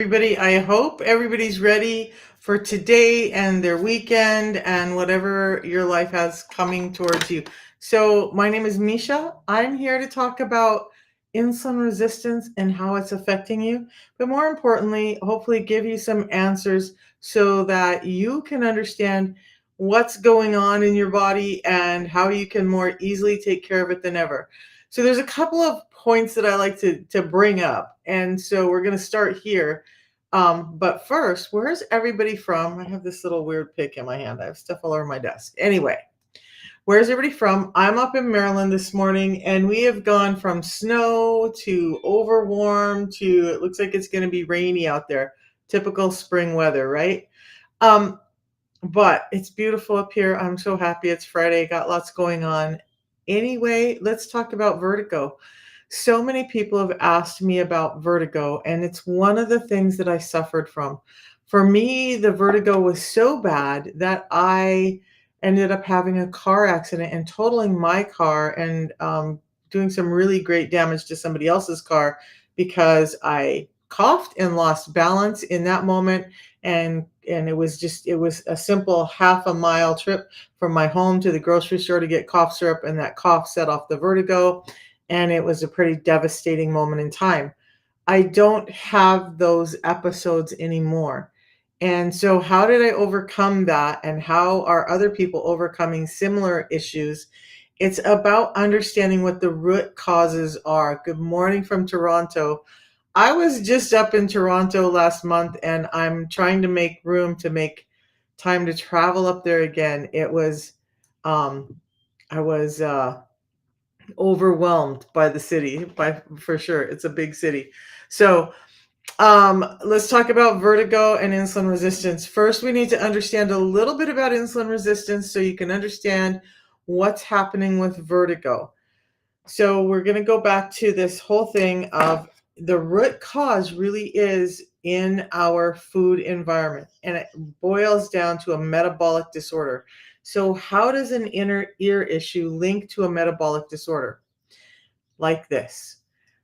Everybody, I hope everybody's ready for today and their weekend and whatever your life has coming towards you. So, my name is Misha. I'm here to talk about insulin resistance and how it's affecting you, but more importantly, hopefully, give you some answers so that you can understand what's going on in your body and how you can more easily take care of it than ever. So, there's a couple of points that I like to bring up. And so, we're going to start here. But first, where's everybody from? I have this little weird pick in my hand. I have stuff all over my desk. Anyway, where's everybody from? I'm up in Maryland this morning, and we have gone from snow to overwarm to it looks like it's going to be rainy out there. Typical spring weather, right? Um, but it's beautiful up here. I'm so happy it's Friday. Got lots going on. Anyway, let's talk about vertigo. So many people have asked me about vertigo, and it's one of the things that I suffered from. For me, the vertigo was so bad that I ended up having a car accident and totaling my car and doing some really great damage to somebody else's car because I coughed and lost balance in that moment. And it was a simple half a mile trip from my home to the grocery store to get cough syrup, and that cough set off the vertigo, and it was a pretty devastating moment in time. I don't have those episodes anymore. And so, how did I overcome that? And how are other people overcoming similar issues? It's about understanding what the root causes are. Good morning from Toronto. I was just up in Toronto last month, and I'm trying to make room to make time to travel up there again. Um, I was overwhelmed by the city, by for sure. It's a big city. So let's talk about vertigo and insulin resistance. First, we need to understand a little bit about insulin resistance so you can understand what's happening with vertigo. So we're going to go back to this whole thing of the root cause really is in our food environment, and it boils down to a metabolic disorder. So how does an inner ear issue link to a metabolic disorder? Like this.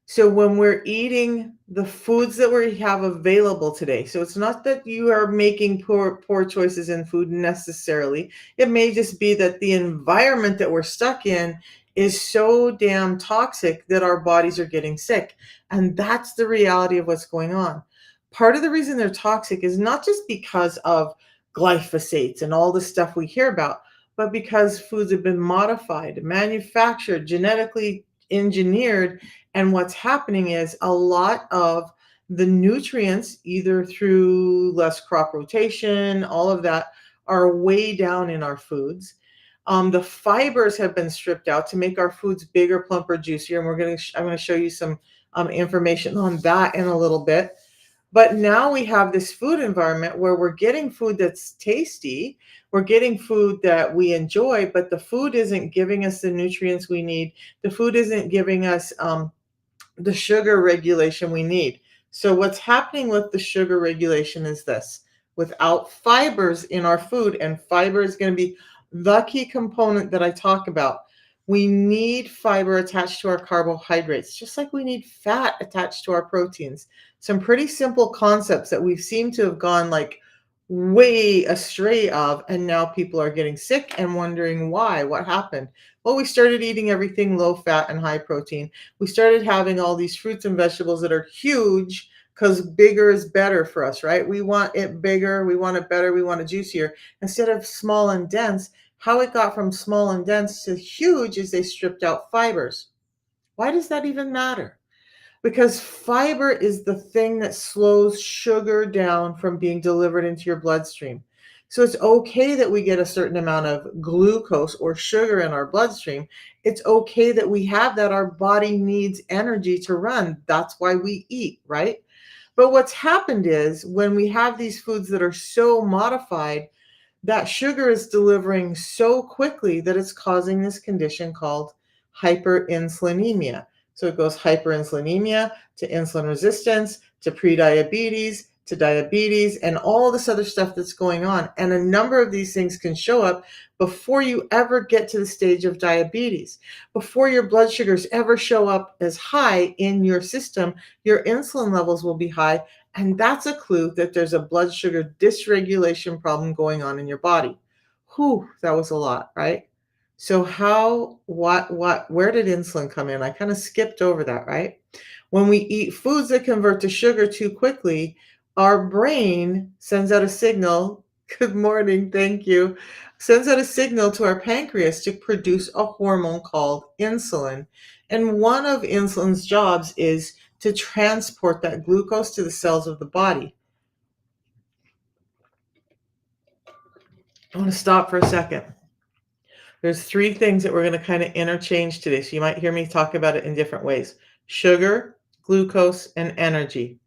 So when we're eating the foods that we have available today, so it's not that you are making poor choices in food necessarily. It may just be that the environment that we're stuck in is so damn toxic that our bodies are getting sick. And that's the reality of what's going on. Part of the reason they're toxic is not just because of glyphosates and all the stuff we hear about, but because foods have been modified, manufactured, genetically engineered, and what's happening is a lot of the nutrients, either through less crop rotation, all of that, are way down in our foods. The fibers have been stripped out to make our foods bigger, plumper, juicier, and I'm going to show you some information on that in a little bit. But now we have this food environment where we're getting food that's tasty, we're getting food that we enjoy, but the food isn't giving us the nutrients we need. The food isn't giving us the sugar regulation we need. So what's happening with the sugar regulation is this. Without fibers in our food, and fiber is going to be the key component that I talk about, we need fiber attached to our carbohydrates, just like we need fat attached to our proteins. Some pretty simple concepts that we've seemed to have gone like way astray of, and now people are getting sick and wondering why, what happened. Well, we started eating everything low fat and high protein. We started having all these fruits and vegetables that are huge because bigger is better for us, right? We want it bigger, we want it better, we want it juicier instead of small and dense. How it got from small and dense to huge is they stripped out fibers. Why does that even matter? Because fiber is the thing that slows sugar down from being delivered into your bloodstream. So it's okay that we get a certain amount of glucose or sugar in our bloodstream. It's okay that we have that. Our body needs energy to run. That's why we eat, right? But what's happened is when we have these foods that are so modified, that sugar is delivering so quickly that it's causing this condition called hyperinsulinemia. So it goes hyperinsulinemia to insulin resistance to prediabetes to diabetes and all this other stuff that's going on. And a number of these things can show up before you ever get to the stage of diabetes. Before your blood sugars ever show up as high in your system, your insulin levels will be high, And that's a clue that there's a blood sugar dysregulation problem going on in your body. Whew, that was a lot, right? So where did insulin come in? I kind of skipped over that, right? When we eat foods that convert to sugar too quickly, our brain sends out a signal. Good morning, thank you. Sends out a signal to our pancreas to produce a hormone called insulin. And one of insulin's jobs is to transport that glucose to the cells of the body. I want to stop for a second. There's three things that we're going to kind of interchange today. So you might hear me talk about it in different ways: sugar, glucose, and energy.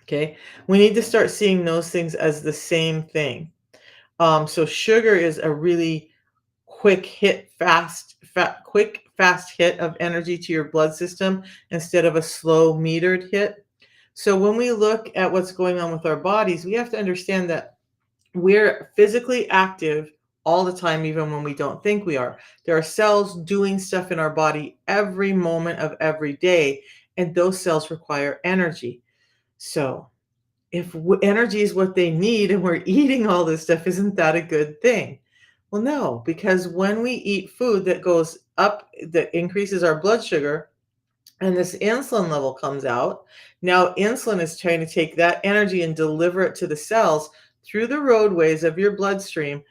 Okay. We need to start seeing those things as the same thing. So sugar is a really quick hit, fast hit of energy to your blood system instead of a slow metered hit. So when we look at what's going on with our bodies, we have to understand that we're physically active all the time, even when we don't think we are. There are cells doing stuff in our body every moment of every day, and those cells require energy. So if energy is what they need and we're eating all this stuff, isn't that a good thing? Well, no, because when we eat food that goes up, that increases our blood sugar, and this insulin level comes out, now insulin is trying to take that energy and deliver it to the cells through the roadways of your bloodstream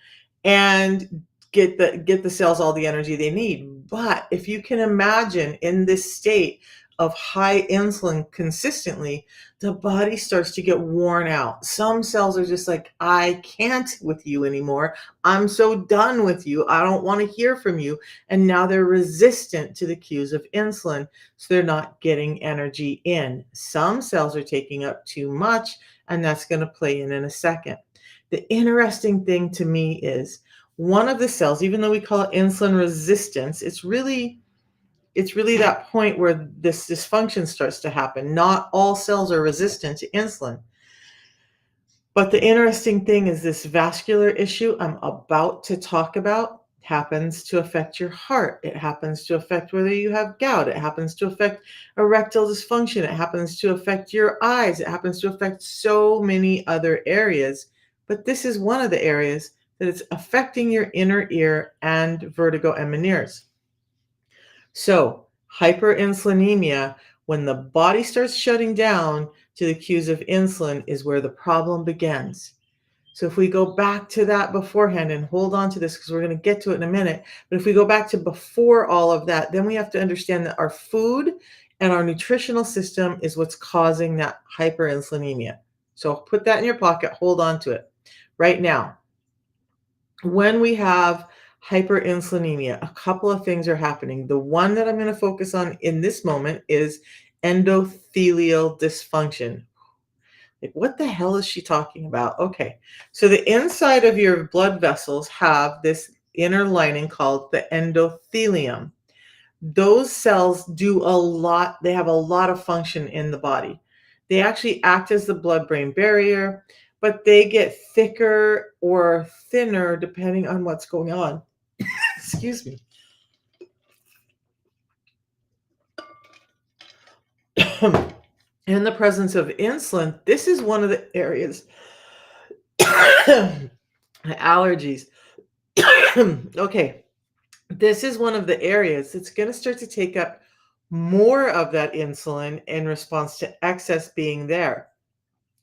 and get the cells all the energy they need. But if you can imagine in this state of high insulin consistently, the body starts to get worn out. Some cells are just like, I can't with you anymore. I'm so done with you. I don't want to hear from you. And now they're resistant to the cues of insulin. So they're not getting energy in. Some cells are taking up too much, and that's going to play in a second. The interesting thing to me is one of the cells, even though we call it insulin resistance, it's really that point where this dysfunction starts to happen. Not all cells are resistant to insulin. But the interesting thing is this vascular issue I'm about to talk about happens to affect your heart. It happens to affect whether you have gout. It happens to affect erectile dysfunction. It happens to affect your eyes. It happens to affect so many other areas. But this is one of the areas that it's affecting your inner ear and vertigo and Meniere's. So hyperinsulinemia, when the body starts shutting down to the cues of insulin, is where the problem begins. So if we go back to that beforehand, and hold on to this because we're going to get to it in a minute, but if we go back to before all of that, then we have to understand that our food and our nutritional system is what's causing that hyperinsulinemia. So put that in your pocket, hold on to it. Right now, when we have hyperinsulinemia, a couple of things are happening. The one that I'm going to focus on in this moment is endothelial dysfunction. Like, what the hell is she talking about? Okay, so the inside of your blood vessels have this inner lining called the endothelium. Those cells do a lot, they have a lot of function in the body. They actually act as the blood-brain barrier, but they get thicker or thinner depending on what's going on. Excuse me. In the presence of insulin, this is one of the areas. Allergies. Okay, this is one of the areas that's going to start to take up more of that insulin in response to excess being there.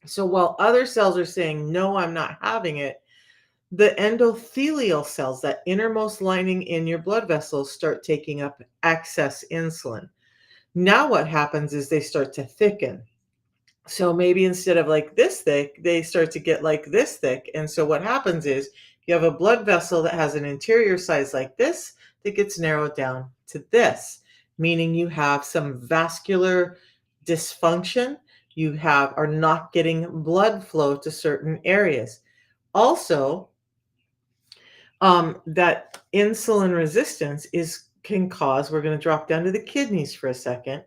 So while other cells are saying, no, I'm not having it, the endothelial cells, that innermost lining in your blood vessels, start taking up excess insulin. Now what happens is they start to thicken. So maybe instead of like this thick, they start to get like this thick. And so what happens is you have a blood vessel that has an interior size like this that gets narrowed down to this, meaning you have some vascular dysfunction. You are not getting blood flow to certain areas. Also, that insulin resistance can cause, we're going to drop down to the kidneys for a second,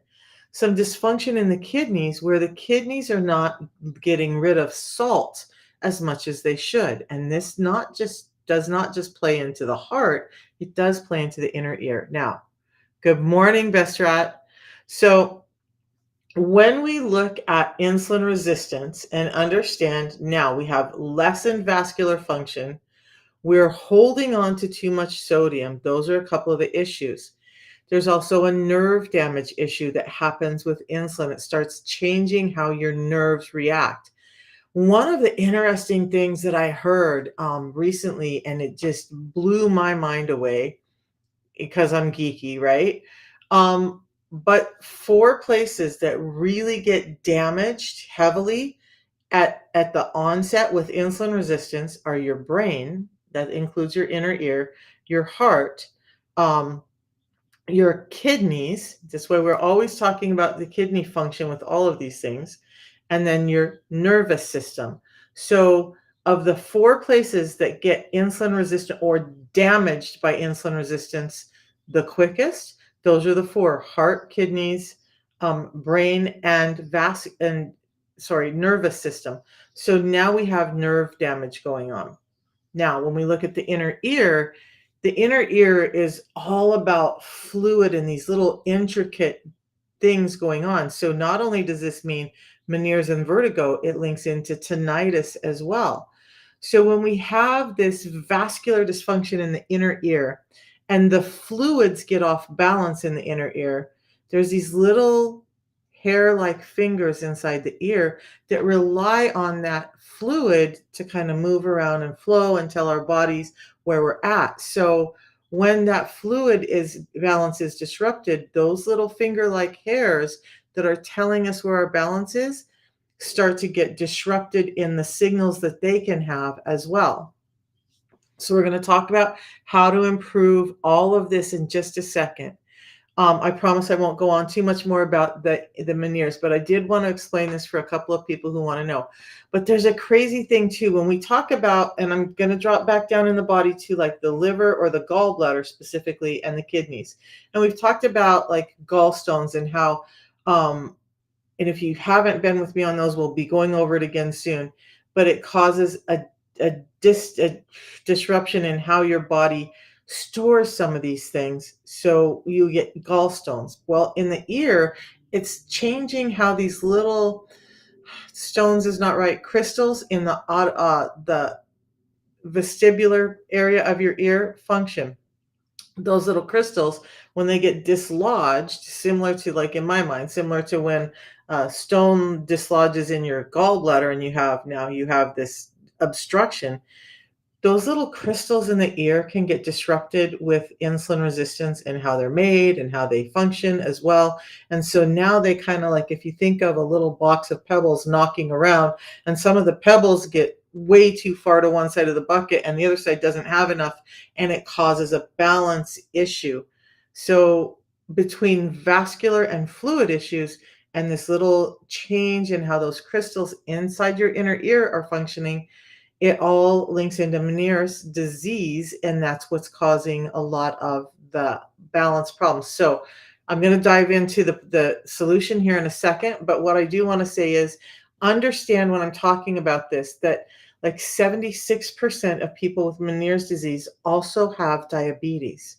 some dysfunction in the kidneys where the kidneys are not getting rid of salt as much as they should. And this does not just play into the heart, it does play into the inner ear. Now, good morning, Bestrat. So When we look at insulin resistance and understand now we have lessened vascular function, we're holding on to too much sodium. Those are a couple of the issues. There's also a nerve damage issue that happens with insulin. It starts changing how your nerves react. One of the interesting things that I heard recently, and it just blew my mind away because I'm geeky, right? But four places that really get damaged heavily at the onset with insulin resistance are your brain, that includes your inner ear, your heart, um, your kidneys. This way, we're always talking about the kidney function with all of these things, and then your nervous system. So, of the four places that get insulin resistant or damaged by insulin resistance the quickest, those are the four: heart, kidneys, brain, and nervous system. So now we have nerve damage going on. Now, when we look at the inner ear is all about fluid and these little intricate things going on. So not only does this mean Meniere's and vertigo, it links into tinnitus as well. So when we have this vascular dysfunction in the inner ear and the fluids get off balance in the inner ear, there's these little hair-like fingers inside the ear that rely on that fluid to kind of move around and flow and tell our bodies where we're at. So when that fluid is balance is disrupted, those little finger-like hairs that are telling us where our balance is start to get disrupted in the signals that they can have as well. So we're going to talk about how to improve all of this in just a second. I promise I won't go on too much more about the Meniere's, but I did want to explain this for a couple of people who want to know. But there's a crazy thing too when we talk about, and I'm going to drop back down in the body to like the liver or the gallbladder specifically, and the kidneys. And we've talked about like gallstones and how, and if you haven't been with me on those, we'll be going over it again soon. But it causes a disruption in how your body stores some of these things. So you get gallstones. Well, in the ear, it's changing how these little stones is not right, crystals in the vestibular area of your ear function. Those little crystals, when they get dislodged, similar to, like in my mind, similar to when stone dislodges in your gallbladder and you have this obstruction, those little crystals in the ear can get disrupted with insulin resistance and how they're made and how they function as well. And so now they kind of, like, if you think of a little box of pebbles knocking around, and some of the pebbles get way too far to one side of the bucket and the other side doesn't have enough, and it causes a balance issue. So between vascular and fluid issues and this little change in how those crystals inside your inner ear are functioning, it all links into Meniere's disease, and that's what's causing a lot of the balance problems. So I'm going to dive into the solution here in a second, but what I do want to say is understand when I'm talking about this that like 76% of people with Meniere's disease also have diabetes,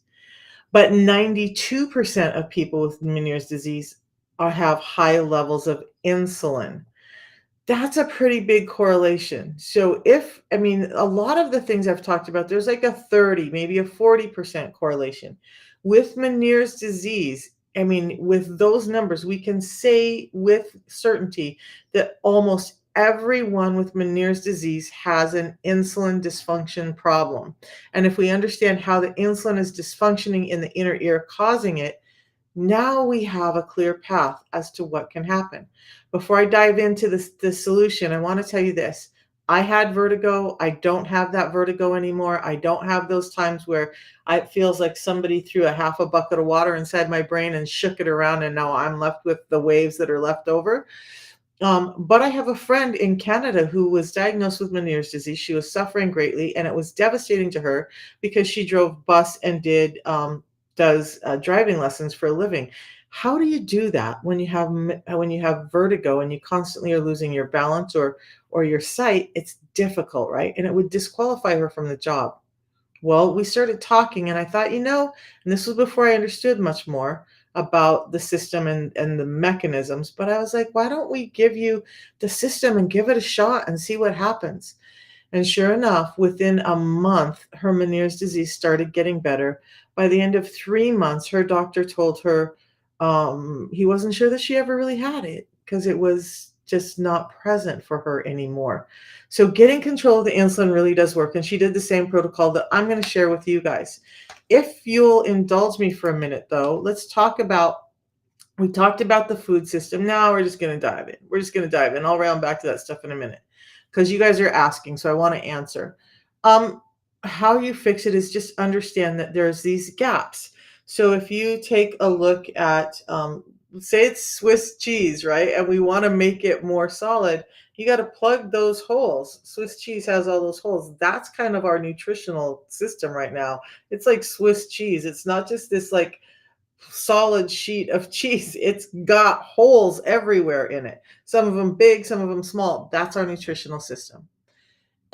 but 92% of people with Meniere's disease have high levels of insulin. That's a pretty big correlation. So I mean, a lot of the things I've talked about, there's like a 30, maybe a 40% correlation. With Meniere's disease, I mean, with those numbers, we can say with certainty that almost everyone with Meniere's disease has an insulin dysfunction problem. And if we understand how the insulin is dysfunctioning in the inner ear causing it, now we have a clear path as to what can happen. Before I dive into the solution, I want to tell you this. I had vertigo. I don't have that vertigo anymore. I don't have those times where it feels like somebody threw a half a bucket of water inside my brain and shook it around, and now I'm left with the waves that are left over. But I have a friend in Canada who was diagnosed with Meniere's disease. She was suffering greatly, and it was devastating to her because she drove bus and does driving lessons for a living. How do you do that when you have vertigo and you constantly are losing your balance or your sight? It's difficult, right? And it would disqualify her from the job. Well, we started talking, and I thought, and this was before I understood much more. about the system and the mechanisms, but I was like, why don't we give you the system and give it a shot and see what happens? And sure enough, within a month, her Meniere's disease started getting better. By the end of 3 months, her doctor told her he wasn't sure that she ever really had it because it was just not present for her anymore. So, getting control of the insulin really does work. And she did the same protocol that I'm going to share with you guys. If you'll indulge me for a minute, though, let's talk about we talked about the food system. Now we're just going to dive in. We're just going to dive in. I'll round back to that stuff in a minute because you guys are asking, so I want to answer. Um, how you fix it is just understand that there's these gaps. So if you take a look at, say it's Swiss cheese, right, and we want to make it more solid, you got to plug those holes. Swiss cheese has all those holes. That's kind of our nutritional system right now. It's like Swiss cheese. It's not just this like solid sheet of cheese. It's got holes everywhere in it. Some of them big, some of them small. That's our nutritional system.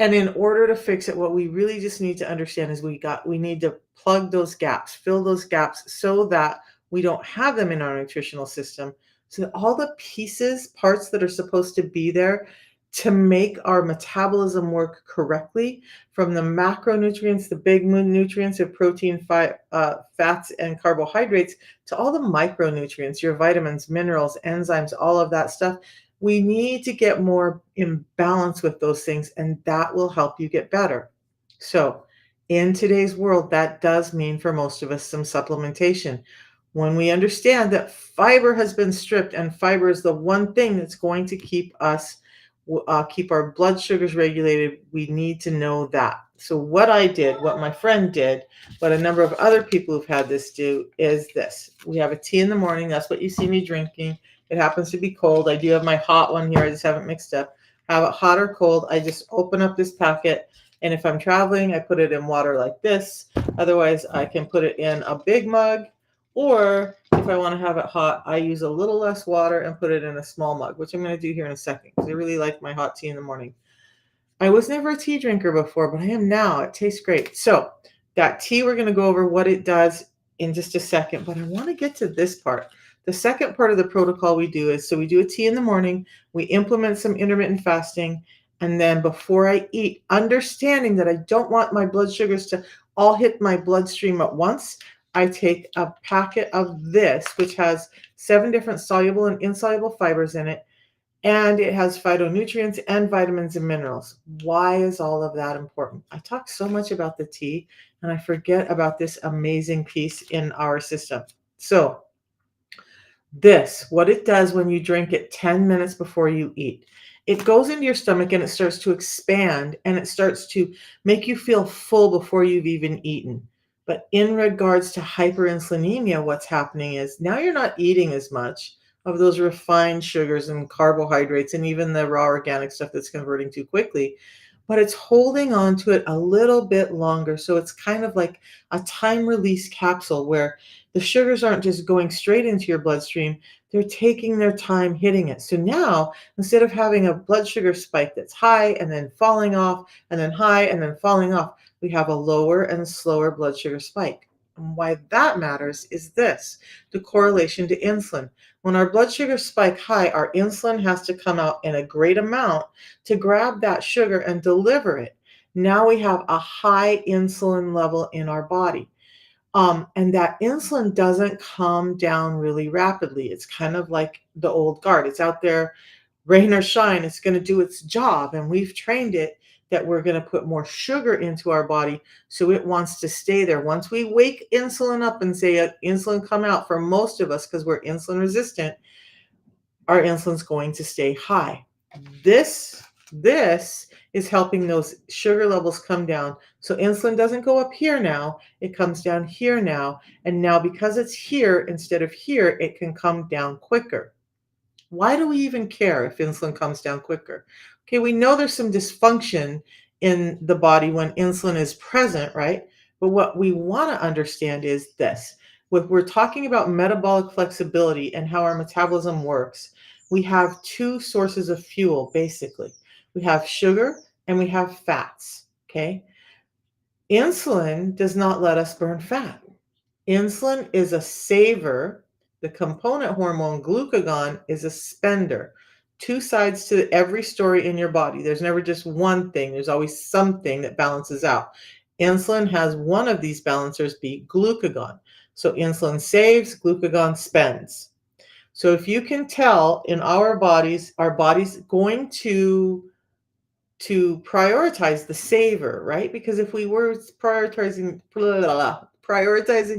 And in order to fix it, what we really just need to understand is we need to plug those gaps, fill those gaps so that we don't have them in our nutritional system. So that all the pieces, parts that are supposed to be there to make our metabolism work correctly, from the macronutrients, the big nutrients of protein, fats, and carbohydrates, to all the micronutrients, your vitamins, minerals, enzymes, all of that stuff. We need to get more in balance with those things, and that will help you get better. So, in today's world, that does mean for most of us some supplementation. When we understand that fiber has been stripped, and fiber is the one thing that's going to keep us keep our blood sugars regulated, we need to know that. So, what I did, what my friend did, what a number of other people who've had this do is this. We have a tea in the morning. That's what you see me drinking. It happens to be cold. I do have my hot one here. I just haven't mixed up. Have it hot or cold. I just open up this packet. And if I'm traveling, I put it in water like this. Otherwise, I can put it in a big mug. Or if I want to have it hot, I use a little less water and put it in a small mug, which I'm going to do here in a second because I really like my hot tea in the morning. I was never a tea drinker before, but I am now. It tastes great. So that tea, we're going to go over what it does in just a second, but I want to get to this part. The second part of the protocol we do is, so we do a tea in the morning, we implement some intermittent fasting, and then before I eat, understanding that I don't want my blood sugars to all hit my bloodstream at once, I take a packet of this, which has 7 different soluble and insoluble fibers in it, and it has phytonutrients and vitamins and minerals. Why is all of that important? I talk so much about the tea, and I forget about this amazing piece in our system. So, what it does when you drink it 10 minutes before you eat, it goes into your stomach and it starts to expand and it starts to make you feel full before you've even eaten. But in regards to hyperinsulinemia, what's happening is now you're not eating as much of those refined sugars and carbohydrates and even the raw organic stuff that's converting too quickly, but it's holding on to it a little bit longer. So it's kind of like a time release capsule where the sugars aren't just going straight into your bloodstream, they're taking their time hitting it. So now, instead of having a blood sugar spike that's high and then falling off, and then high and then falling off, we have a lower and slower blood sugar spike. And why that matters is this, the correlation to insulin. When our blood sugars spike high, our insulin has to come out in a great amount to grab that sugar and deliver it. Now we have a high insulin level in our body. And that insulin doesn't come down really rapidly. It's kind of like the old guard. It's out there, rain or shine, it's going to do its job. And we've trained it that we're going to put more sugar into our body so it wants to stay there. Once we wake insulin up and say, insulin come out, for most of us, because we're insulin resistant, our insulin's going to stay high. This is helping those sugar levels come down. So insulin doesn't go up here now, it comes down here now. And now because it's here instead of here, it can come down quicker. Why do we even care if insulin comes down quicker? Okay, we know there's some dysfunction in the body when insulin is present, right? But what we want to understand is this. When we're talking about metabolic flexibility and how our metabolism works, we have 2 sources of fuel, basically. We have sugar and we have fats, okay? Insulin does not let us burn fat. Insulin is a saver The component hormone glucagon is a spender. Two sides to every story in your body. There's never just one thing. There's always something that balances out. Insulin has one of these balancers be glucagon. So insulin saves, glucagon spends. So if you can tell in our body's going to prioritize the saver, right? Because if we were prioritizing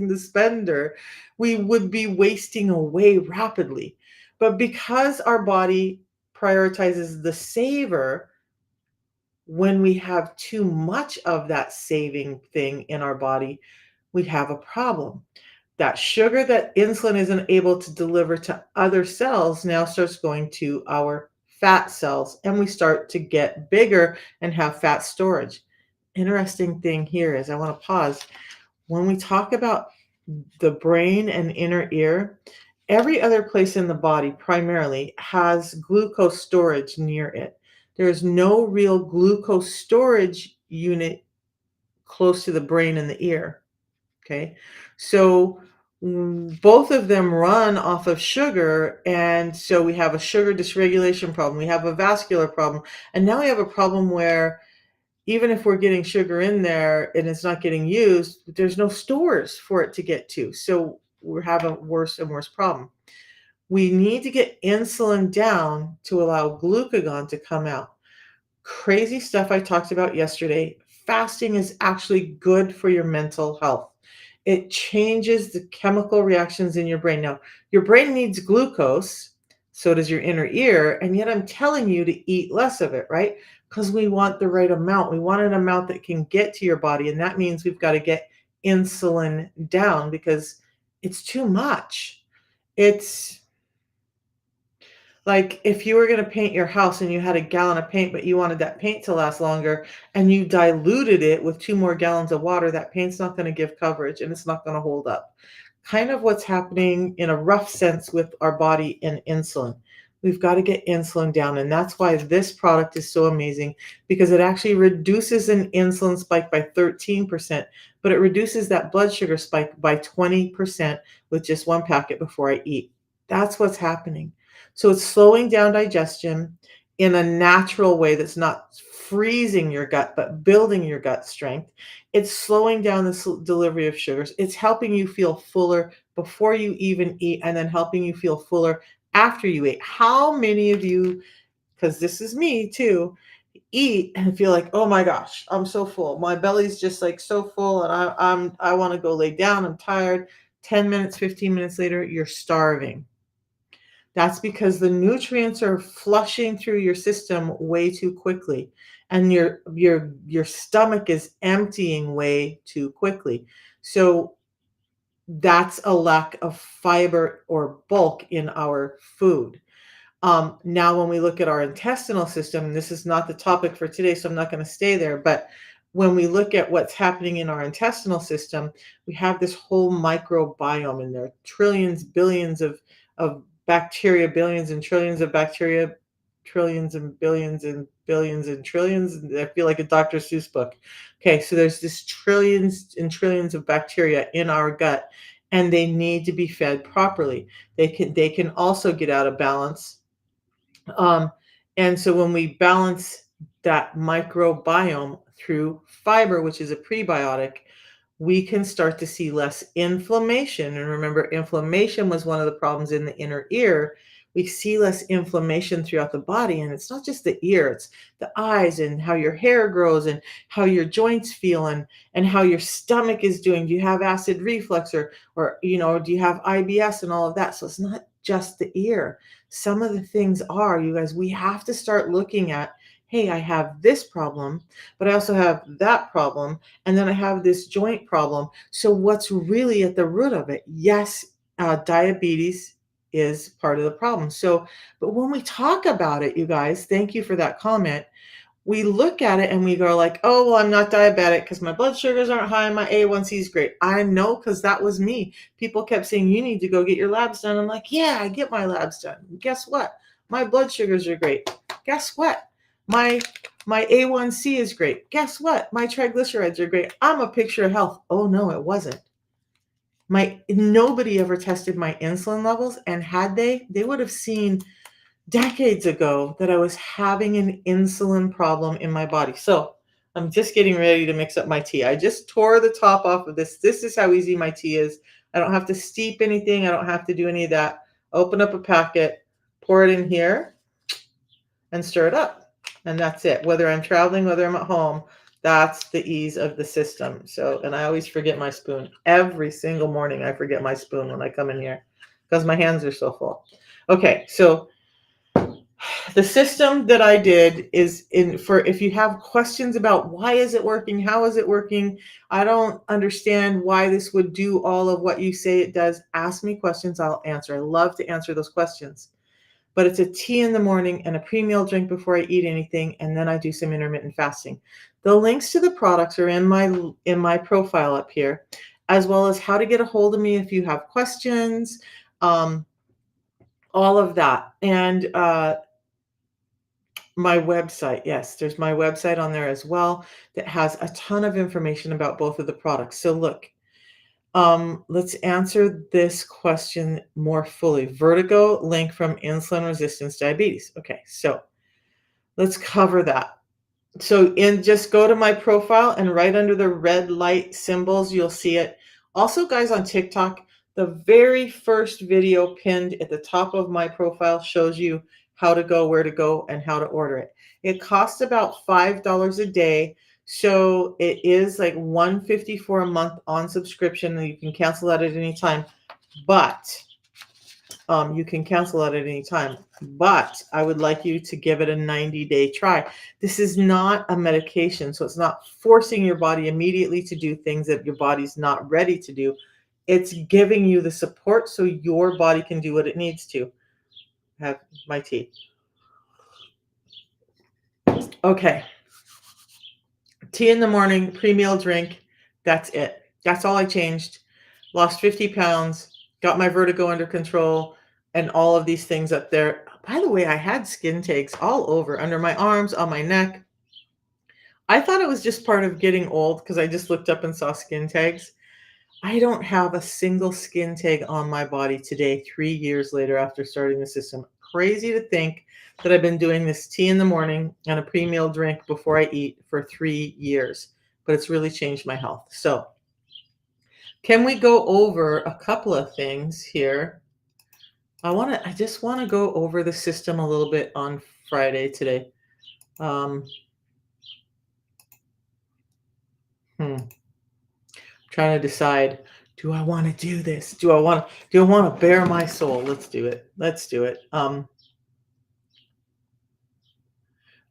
the spender, we would be wasting away rapidly. But because our body prioritizes the saver, when we have too much of that saving thing in our body, we have a problem. That sugar that insulin isn't able to deliver to other cells now starts going to our fat cells, and we start to get bigger and have fat storage. Interesting thing here is I want to pause. When we talk about the brain and inner ear, every other place in the body primarily has glucose storage near it. There's no real glucose storage unit close to the brain and the ear. Okay. So both of them run off of sugar. And so we have a sugar dysregulation problem. We have a vascular problem. And now we have a problem where even if we're getting sugar in there and it's not getting used, there's no stores for it to get to. So we're having a worse and worse problem. We need to get insulin down to allow glucagon to come out. Crazy stuff I talked about yesterday. Fasting is actually good for your mental health. It changes the chemical reactions in your brain. Now, your brain needs glucose, so does your inner ear, and yet I'm telling you to eat less of it, right? Because we want the right amount. We want an amount that can get to your body, and that means we've got to get insulin down because it's too much. It's like if you were going to paint your house and you had a gallon of paint, but you wanted that paint to last longer and you diluted it with 2 more gallons of water, that paint's not going to give coverage and it's not going to hold up. Kind of what's happening in a rough sense with our body and insulin. We've got to get insulin down. And that's why this product is so amazing, because it actually reduces an insulin spike by 13%, but it reduces that blood sugar spike by 20% with just one packet before I eat. That's what's happening. So it's slowing down digestion in a natural way that's not freezing your gut, but building your gut strength. It's slowing down the delivery of sugars. It's helping you feel fuller before you even eat, and then helping you feel fuller after you eat. How many of you, because this is me too, eat and feel like, oh my gosh, I'm so full. My belly's just like so full, and I want to go lay down. I'm tired. 10 minutes, 15 minutes later, you're starving. That's because the nutrients are flushing through your system way too quickly, and your stomach is emptying way too quickly. So that's a lack of fiber or bulk in our food. Now, when we look at our intestinal system, and this is not the topic for today, so I'm not going to stay there, but when we look at what's happening in our intestinal system, we have this whole microbiome in there, trillions, billions of bacteria, billions and trillions of bacteria, trillions and billions and billions and trillions. I feel like a Dr. Seuss book. Okay, so there's this trillions and trillions of bacteria in our gut, and they need to be fed properly. They can also get out of balance, um, and so when we balance that microbiome through fiber, which is a prebiotic, we can start to see less inflammation. And remember, inflammation was one of the problems in the inner ear. We see less inflammation throughout the body. And it's not just the ear, it's the eyes and how your hair grows and how your joints feel, and how your stomach is doing. Do you have acid reflux, or do you have IBS and all of that? So it's not just the ear. Some of the things are, you guys, we have to start looking at, hey, I have this problem, but I also have that problem, and then I have this joint problem. So what's really at the root of it? Yes, diabetes is part of the problem. So, but when we talk about it, you guys, thank you for that comment. We look at it and we go like, oh, well, I'm not diabetic because my blood sugars aren't high, my A1C is great. I know, because that was me. People kept saying, you need to go get your labs done. I'm like, yeah, I get my labs done. Guess what? My blood sugars are great. Guess what? My A1C is great. Guess what? My triglycerides are great. I'm a picture of health. Oh no, it wasn't. Nobody ever tested my insulin levels, and had they would have seen decades ago that I was having an insulin problem in my body. So I'm just getting ready to mix up my tea. I just tore the top off of this. This is how easy my tea is. I don't have to steep anything. I don't have to do any of that. Open up a packet, pour it in here, and stir it up. And that's it. Whether I'm traveling, whether I'm at home, that's the ease of the system. So, and I always forget my spoon. Every single morning I forget my spoon when I come in here because my hands are so full. Okay, so the system that I did is in for if you have questions about why is it working, how is it working, I don't understand why this would do all of what you say it does, ask me questions, I'll answer. I love to answer those questions. But it's a tea in the morning and a pre-meal drink before I eat anything, and then I do some intermittent fasting. The links to the products are in my profile up here, as well as how to get a hold of me if you have questions, all of that. And my website, yes, there's my website on there as well that has a ton of information about both of the products. So look, let's answer this question more fully. Vertigo link from insulin resistance diabetes. Okay, so let's cover that. So just go to my profile and right under the red light symbols, you'll see it. Also, guys, on TikTok, the very first video pinned at the top of my profile shows you how to go, where to go, and how to order it. It costs about $5 a day. So it is like $154 a month on subscription, and you can cancel that at any time. But you can cancel it at any time. But I would like you to give it a 90-day try. This is not a medication, so it's not forcing your body immediately to do things that your body's not ready to do. It's giving you the support so your body can do what it needs to. Have my tea. Okay. Tea in the morning, pre-meal drink. That's it. That's all I changed. Lost 50 pounds, got my vertigo under control, and all of these things up there. By the way, I had skin tags all over, under my arms, on my neck. I thought it was just part of getting old because I just looked up and saw skin tags. I don't have a single skin tag on my body today, 3 years later after starting the system. Crazy to think that I've been doing this tea in the morning and a pre-meal drink before I eat for 3 years, but it's really changed my health. So can we go over a couple of things here? I just want to go over the system a little bit on Friday today. Trying to decide, do I want to do this? Do I want to bare my soul? Let's do it. Let's do it. I'm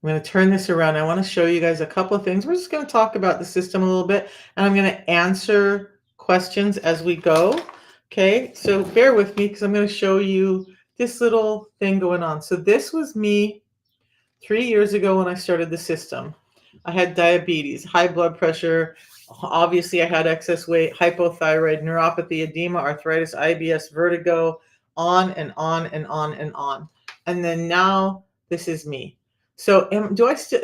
going to turn this around. I want to show you guys a couple of things. We're just going to talk about the system a little bit, and I'm going to answer questions as we go. Okay, so bear with me because I'm going to show you this little thing going on. So this was me 3 years ago when I started the system. I had diabetes, high blood pressure. Obviously, I had excess weight, hypothyroid, neuropathy, edema, arthritis, IBS, vertigo, on and on and on and on. And then now this is me. So am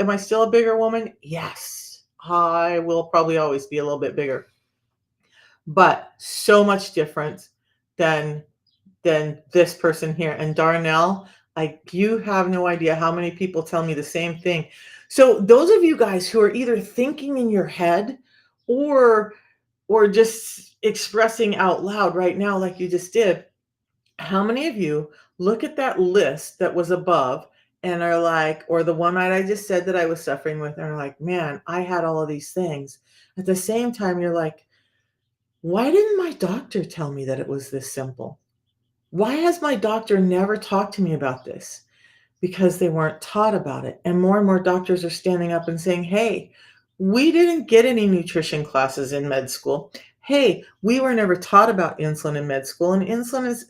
I still a bigger woman? Yes. I will probably always be a little bit bigger. But so much different than this person here. And Darnell, you have no idea how many people tell me the same thing. So those of you guys who are either thinking in your head or just expressing out loud right now, like you just did, how many of you look at that list that was above and are like, or the one that I just said that I was suffering with, and are like, man, I had all of these things. At the same time, you're like, why didn't my doctor tell me that it was this simple? Why has my doctor never talked to me about this? Because they weren't taught about it. And more doctors are standing up and saying, hey, we didn't get any nutrition classes in med school. Hey, we were never taught about insulin in med school. And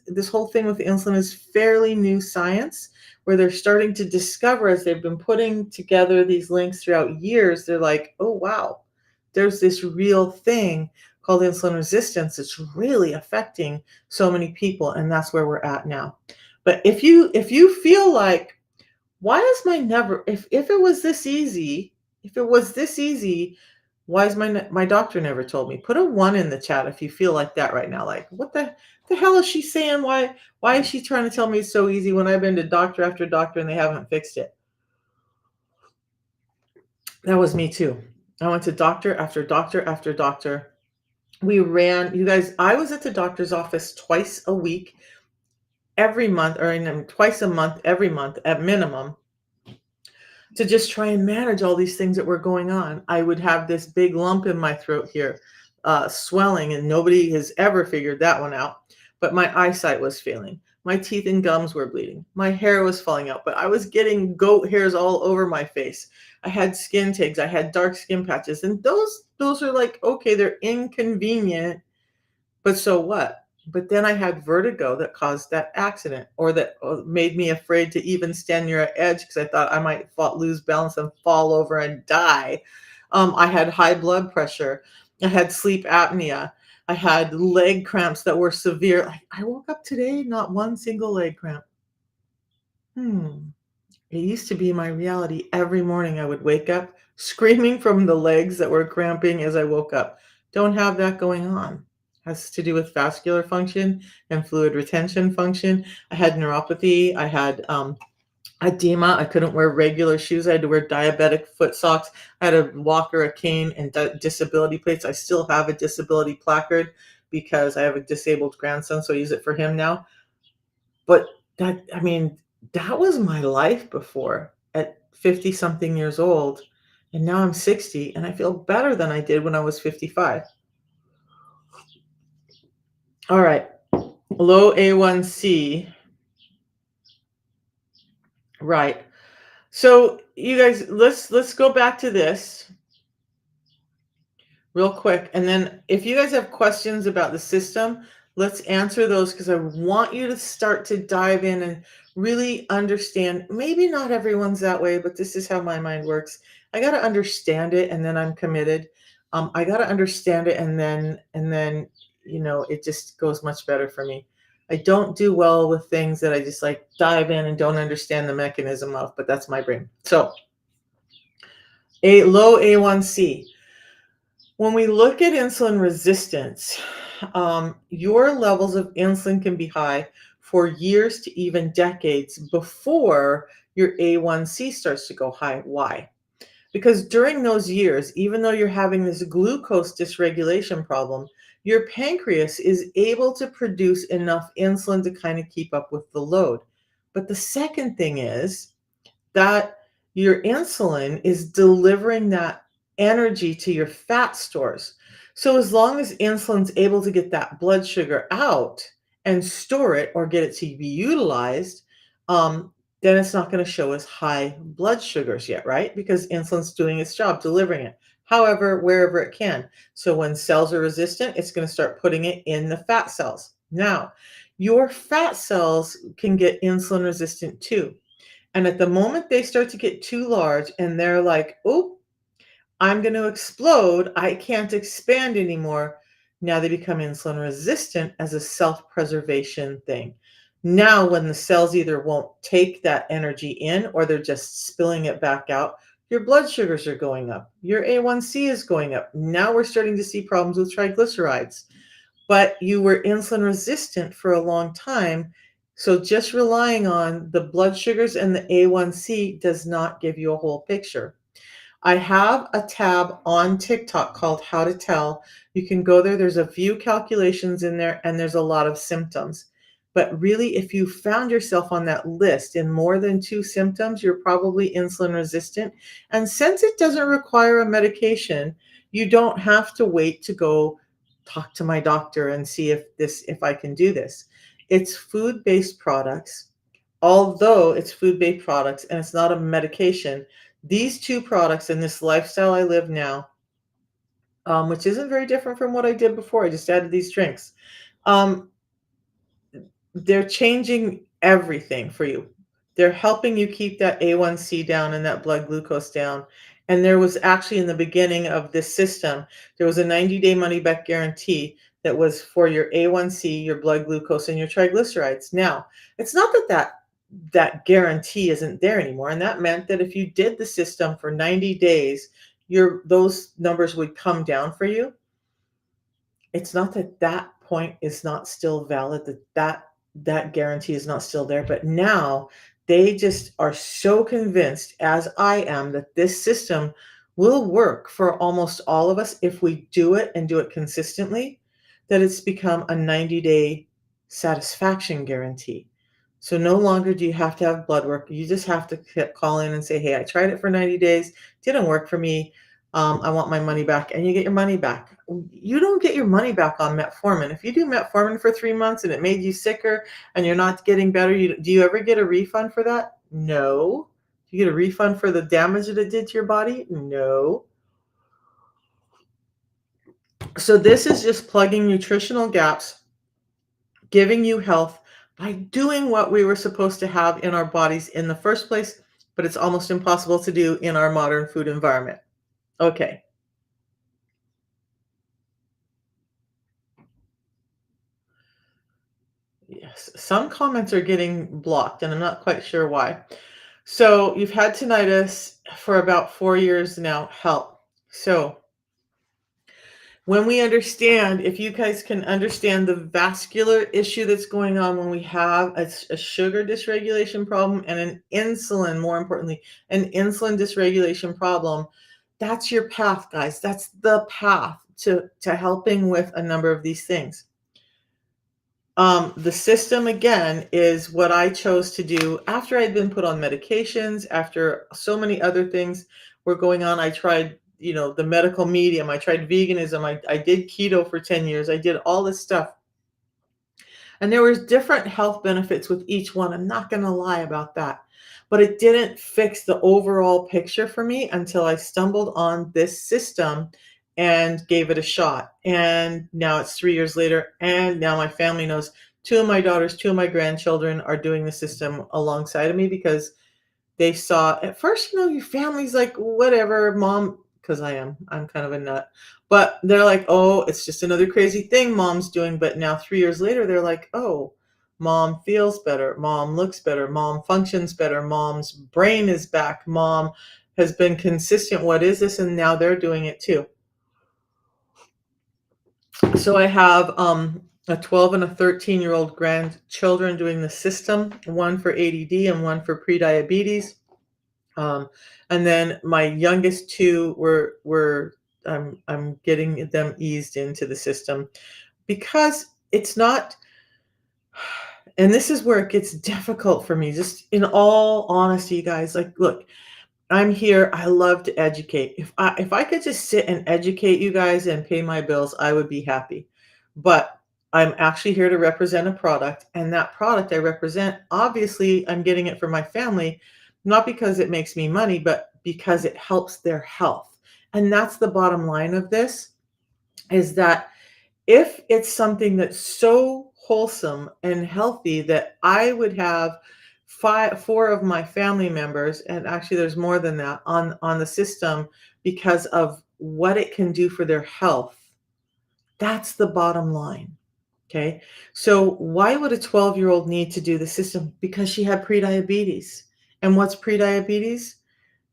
this whole thing with insulin is fairly new science, where they're starting to discover, as they've been putting together these links throughout years, they're like, oh, wow, there's this real thing called insulin resistance. It's really affecting so many people, and that's where we're at now. But if you feel like, why is my if it was this easy, Why is my doctor never told me? Put a 1 in the chat if you feel like that right now. Like, what the hell is she saying? Why is she trying to tell me it's so easy when I've been to doctor after doctor and they haven't fixed it? That was me too. I went to doctor after doctor after doctor. We ran, you guys, I was at the doctor's office twice a week, every month, or twice a month, every month at minimum, to just try and manage all these things that were going on. I would have this big lump in my throat here, swelling, and nobody has ever figured that one out. But my eyesight was failing. My teeth and gums were bleeding. My hair was falling out, but I was getting goat hairs all over my face. I had skin tags. I had dark skin patches, and those are like, okay, they're inconvenient, but so what? But then I had vertigo that caused that accident, or that made me afraid to even stand near an edge because I thought I might lose balance and fall over and die. I had high blood pressure. I had sleep apnea. I had leg cramps that were severe. I woke up today, not one single leg cramp. Hmm. It used to be my reality. Every morning I would wake up screaming from the legs that were cramping as I woke up. Don't have that going on. Has to do with vascular function and fluid retention function. I had neuropathy. I had edema. I couldn't wear regular shoes. I had to wear diabetic foot socks. I had a walker, a cane, and disability plates. I still have a disability placard because I have a disabled grandson, so I use it for him now. But I mean, that was my life before at 50 something years old. And now I'm 60 and I feel better than I did when I was 55. All right. Low A1C. Right. So you guys, let's go back to this real quick. And then if you guys have questions about the system, let's answer those, because I want you to start to dive in and really understand. Maybe not everyone's that way, but this is how my mind works. I got to understand it and then I'm committed. I got to understand it and then it just goes much better for me. I don't do well with things that I just like dive in and don't understand the mechanism of, but that's my brain. So a low A1C. When we look at insulin resistance, your levels of insulin can be high for years to even decades before your A1C starts to go high. Why? Because during those years, even though you're having this glucose dysregulation problem, your pancreas is able to produce enough insulin to kind of keep up with the load. But the second thing is that your insulin is delivering that energy to your fat stores. So as long as insulin's able to get that blood sugar out and store it or get it to be utilized, then it's not going to show as high blood sugars yet, right? Because insulin's doing its job, delivering it. However, wherever it can. So when cells are resistant, it's going to start putting it in the fat cells. Now, your fat cells can get insulin resistant too. And at the moment they start to get too large and they're like, oh, I'm going to explode. I can't expand anymore. Now they become insulin resistant as a self-preservation thing. Now, when the cells either won't take that energy in or they're just spilling it back out, your blood sugars are going up. Your A1C is going up. Now we're starting to see problems with triglycerides. But you were insulin resistant for a long time. So just relying on the blood sugars and the A1C does not give you a whole picture. I have a tab on TikTok called How to Tell. You can go there. There's a few calculations in there and there's a lot of symptoms. But really, if you found yourself on that list in more than 2 symptoms, you're probably insulin resistant. And since it doesn't require a medication, you don't have to wait to go talk to my doctor and see if I can do this. It's food-based products. Although it's food-based products and it's not a medication, these 2 products and this lifestyle I live now, which isn't very different from what I did before, I just added these drinks. Um, they're changing everything for you. They're helping you keep that A1C down and that blood glucose down. And there was actually, in the beginning of this system, there was a 90-day money back guarantee that was for your A1C, your blood glucose, and your triglycerides. Now, it's not that guarantee isn't there anymore. And that meant that if you did the system for 90 days, those numbers would come down for you. It's not that that point is not still valid, that guarantee is not still there, but now they just are so convinced, as I am, that this system will work for almost all of us if we do it and do it consistently, that it's become a 90-day satisfaction guarantee. So no longer do you have to have blood work. You just have to call in and say, hey, I tried it for 90 days, didn't work for me. I want my money back, and you get your money back. You don't get your money back on metformin. If you do metformin for 3 months and it made you sicker and you're not getting better, do you ever get a refund for that? No. Do you get a refund for the damage that it did to your body? No. So this is just plugging nutritional gaps, giving you health by doing what we were supposed to have in our bodies in the first place, but it's almost impossible to do in our modern food environment. Okay. Yes, some comments are getting blocked, and I'm not quite sure why. So you've had tinnitus for about 4 years now. Help. So when we understand, if you guys can understand the vascular issue that's going on when we have a sugar dysregulation problem and an insulin, more importantly, an insulin dysregulation problem, that's your path, guys. That's the path to helping with a number of these things. The system, again, is what I chose to do after I'd been put on medications, after so many other things were going on. I tried, the medical medium. I tried veganism. I did keto for 10 years. I did all this stuff. And there was different health benefits with each one. I'm not going to lie about that. But it didn't fix the overall picture for me until I stumbled on this system and gave it a shot. And now it's 3 years later, and now my family knows. Two of my daughters, two of my grandchildren are doing the system alongside of me because they saw at first, your family's like, whatever, mom, because I'm kind of a nut. But they're like, oh, it's just another crazy thing mom's doing. But now 3 years later, they're like, oh, mom feels better. Mom looks better. Mom functions better. Mom's brain is back. Mom has been consistent. What is this? And now they're doing it too. So I have a 12 and a 13-year-old grandchildren doing the system, one for ADD and one for prediabetes. And then my youngest two I'm getting them eased into the system because it's not, and this is where it gets difficult for me, just in all honesty, guys. Like, look, I'm here. I love to educate. If I could just sit and educate you guys and pay my bills, I would be happy. But I'm actually here to represent a product, and that product I represent, obviously, I'm getting it for my family, not because it makes me money, but because it helps their health. And that's the bottom line of this, is that if it's something that's so wholesome and healthy that I would have four of my family members, and actually there's more than that, on the system because of what it can do for their health. That's the bottom line. Okay. So why would a 12-year-old need to do the system? Because she had prediabetes. And what's prediabetes?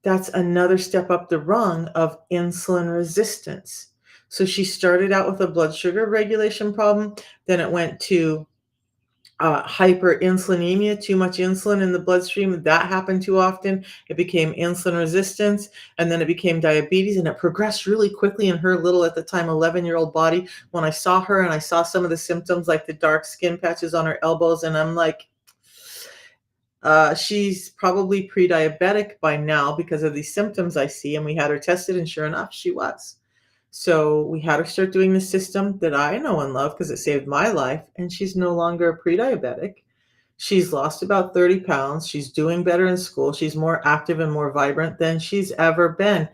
That's another step up the rung of insulin resistance. So she started out with a blood sugar regulation problem. Then it went to hyperinsulinemia, too much insulin in the bloodstream. That happened too often. It became insulin resistance, and then it became diabetes, and it progressed really quickly in her little, at the time, 11-year-old body. When I saw her and I saw some of the symptoms, like the dark skin patches on her elbows, and I'm like, she's probably pre-diabetic by now because of these symptoms I see. And we had her tested, and sure enough, she was. So we had her start doing the system that I know and love because it saved my life. And she's no longer pre-diabetic. She's lost about 30 pounds. She's doing better in school. She's more active and more vibrant than she's ever been.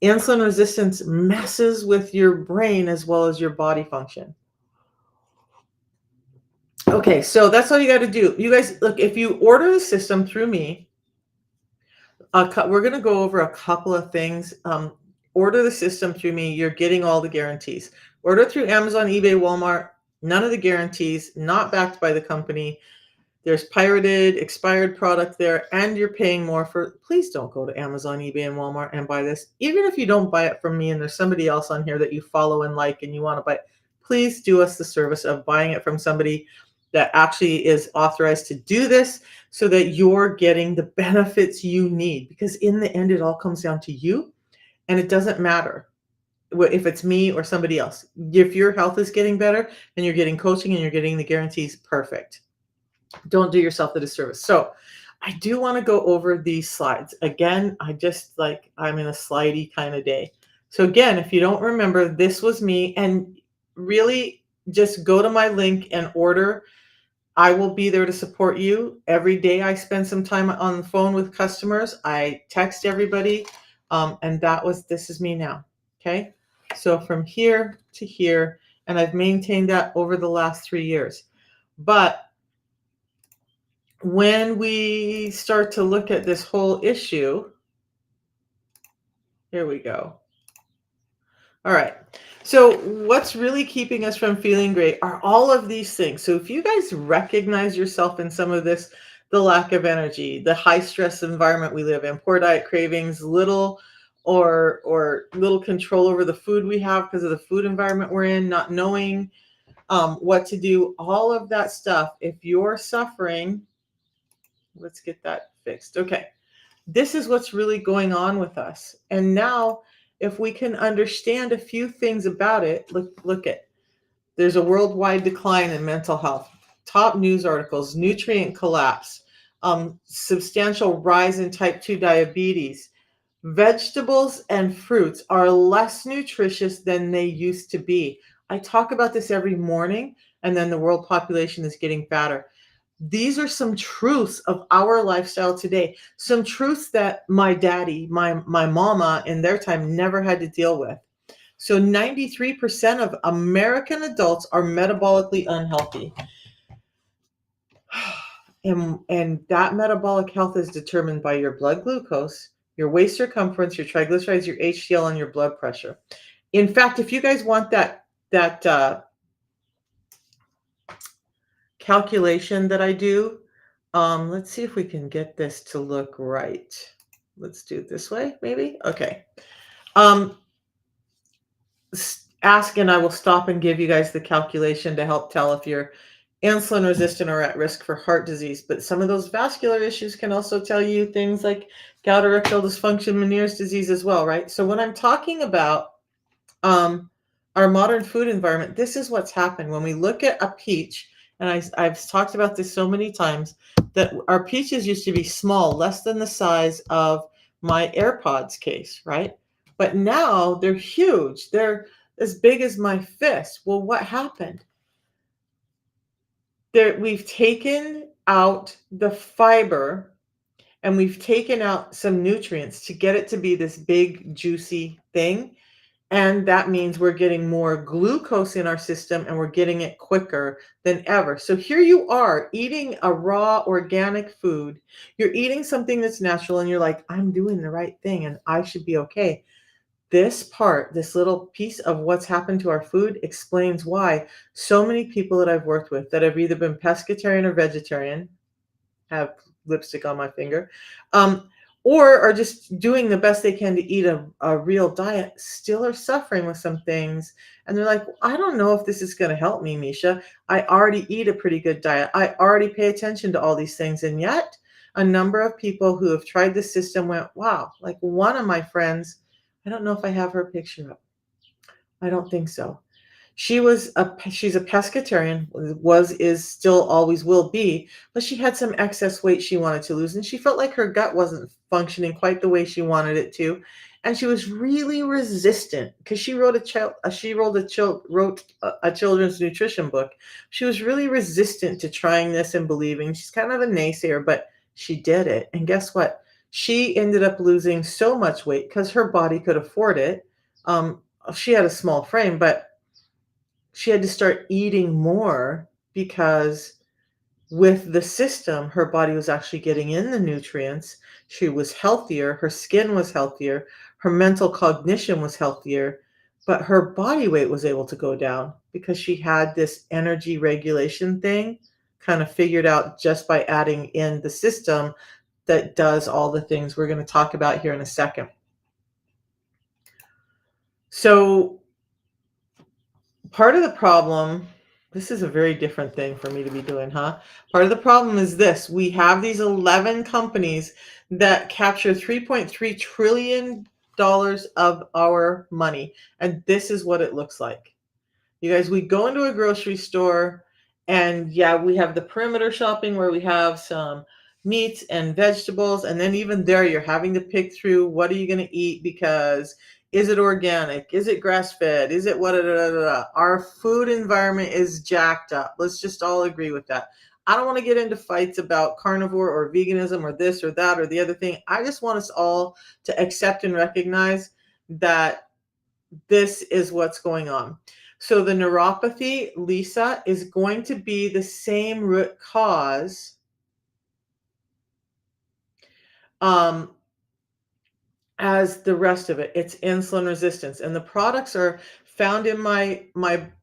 Insulin resistance messes with your brain as well as your body function. Okay, so that's all you got to do. You guys, look, if you order the system through me, we're going to go over a couple of things. Order the system through me. You're getting all the guarantees. Order through Amazon, eBay, Walmart. None of the guarantees, not backed by the company. There's pirated, expired product there, and you're paying more for. Please don't go to Amazon, eBay, and Walmart and buy this. Even if you don't buy it from me and there's somebody else on here that you follow and like and you want to buy it, please do us the service of buying it from somebody that actually is authorized to do this so that you're getting the benefits you need. Because in the end, it all comes down to you, and it doesn't matter if it's me or somebody else. If your health is getting better and you're getting coaching and you're getting the guarantees, perfect. Don't do yourself the disservice. So I do want to go over these slides. Again, I'm in a slidey kind of day. So again, if you don't remember, this was me, and really just go to my link and order. I will be there to support you. Every day I spend some time on the phone with customers. I text everybody. And this is me now. Okay. So from here to here, and I've maintained that over the last 3 years. But when we start to look at this whole issue, here we go. All right. So what's really keeping us from feeling great are all of these things. So if you guys recognize yourself in some of this, the lack of energy, the high stress environment we live in, poor diet cravings, little or little control over the food we have because of the food environment we're in, not knowing what to do, all of that stuff. If you're suffering, let's get that fixed. Okay. This is what's really going on with us. And now, if we can understand a few things about it, look at, there's a worldwide decline in mental health. Top news articles, nutrient collapse, substantial rise in type 2 diabetes. Vegetables and fruits are less nutritious than they used to be. I talk about this every morning, and then the world population is getting fatter. These are some truths of our lifestyle today. Some truths that my daddy, my mama in their time never had to deal with. So 93% of American adults are metabolically unhealthy. And that metabolic health is determined by your blood glucose, your waist circumference, your triglycerides, your HDL, and your blood pressure. In fact, if you guys want that calculation that I do, let's see if we can get this to look right. Let's do it this way, maybe. Okay. Ask and I will stop and give you guys the calculation to help tell if you're insulin resistant or at risk for heart disease. But some of those vascular issues can also tell you things like gout, erectile dysfunction, Meniere's disease as well, right? So when I'm talking about our modern food environment, this is what's happened. When we look at a peach, and I've talked about this so many times, that our peaches used to be small, less than the size of my AirPods case, right? But now they're huge. They're as big as my fist. Well, what happened? We've taken out the fiber and we've taken out some nutrients to get it to be this big, juicy thing. And that means we're getting more glucose in our system and we're getting it quicker than ever. So here you are eating a raw organic food. You're eating something that's natural and you're like, I'm doing the right thing and I should be okay. This little piece of what's happened to our food explains why so many people that I've worked with that have either been pescatarian or vegetarian, have lipstick on my finger, or are just doing the best they can to eat a real diet, still are suffering with some things. And they're like, I don't know if this is going to help me, Misha. I already eat a pretty good diet. I already pay attention to all these things. And yet a number of people who have tried the system went, wow, like one of my friends, I don't know if I have her picture up. I don't think so. She's a pescatarian, is still always will be, but she had some excess weight she wanted to lose, and she felt like her gut wasn't functioning quite the way she wanted it to, and she was really resistant because she wrote a children's nutrition book. She was really resistant to trying this and believing. She's kind of a naysayer, but she did it, and guess what? She ended up losing so much weight because her body could afford it. She had a small frame, but she had to start eating more because with the system, her body was actually getting in the nutrients. She was healthier. Her skin was healthier. Her mental cognition was healthier, but her body weight was able to go down because she had this energy regulation thing kind of figured out just by adding in the system that does all the things we're going to talk about here in a second. So part of the problem, this is a very different thing for me to be doing, huh? Part of the problem is this. We have these 11 companies that capture $3.3 trillion of our money. And this is what it looks like. You guys, we go into a grocery store and yeah, we have the perimeter shopping where we have some meats and vegetables. And then even there, you're having to pick through what are you going to eat because is it organic? Is it grass fed? Is it what? Our food environment is jacked up. Let's just all agree with that. I don't want to get into fights about carnivore or veganism or this or that or the other thing. I just want us all to accept and recognize that this is what's going on. So the neuropathy, Lisa, is going to be the same root cause as the rest of it. It's insulin resistance. And the products are found in my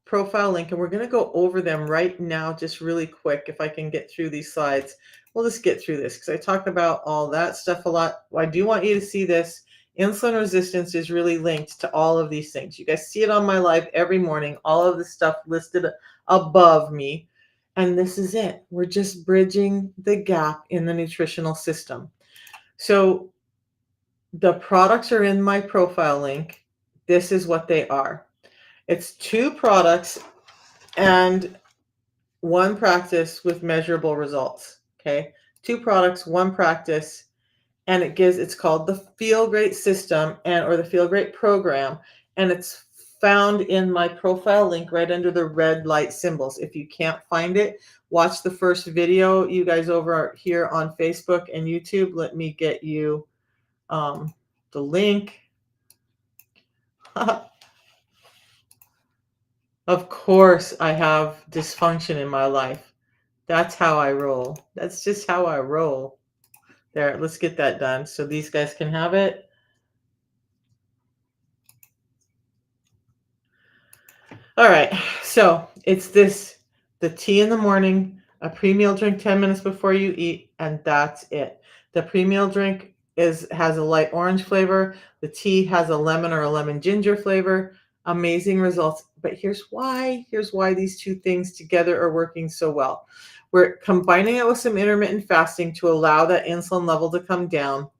profile link. And we're going to go over them right now, just really quick. If I can get through these slides, we'll just get through this because I talk about all that stuff a lot. I do want you to see this. Insulin resistance is really linked to all of these things. You guys see it on my live every morning, all of the stuff listed above me. And this is it. We're just bridging the gap in the nutritional system. So the products are in my profile link. This is what they are. It's 2 products and 1 practice with measurable results. Okay. 2 products, 1 practice. And it's called the Feel Great System or the Feel Great Program. And it's found in my profile link right under the red light symbols. If you can't find it, watch the first video, you guys over here on Facebook and YouTube. Let me get you the link. Of course, I have dysfunction in my life. That's how I roll. That's just how I roll. There, let's get that done so these guys can have it. All right, so it's the tea in the morning, a pre-meal drink 10 minutes before you eat, and that's it. The pre-meal drink has a light orange flavor. The tea has a lemon or a lemon ginger flavor. Amazing results. But here's why these 2 things together are working so well. We're combining it with some intermittent fasting to allow that insulin level to come down.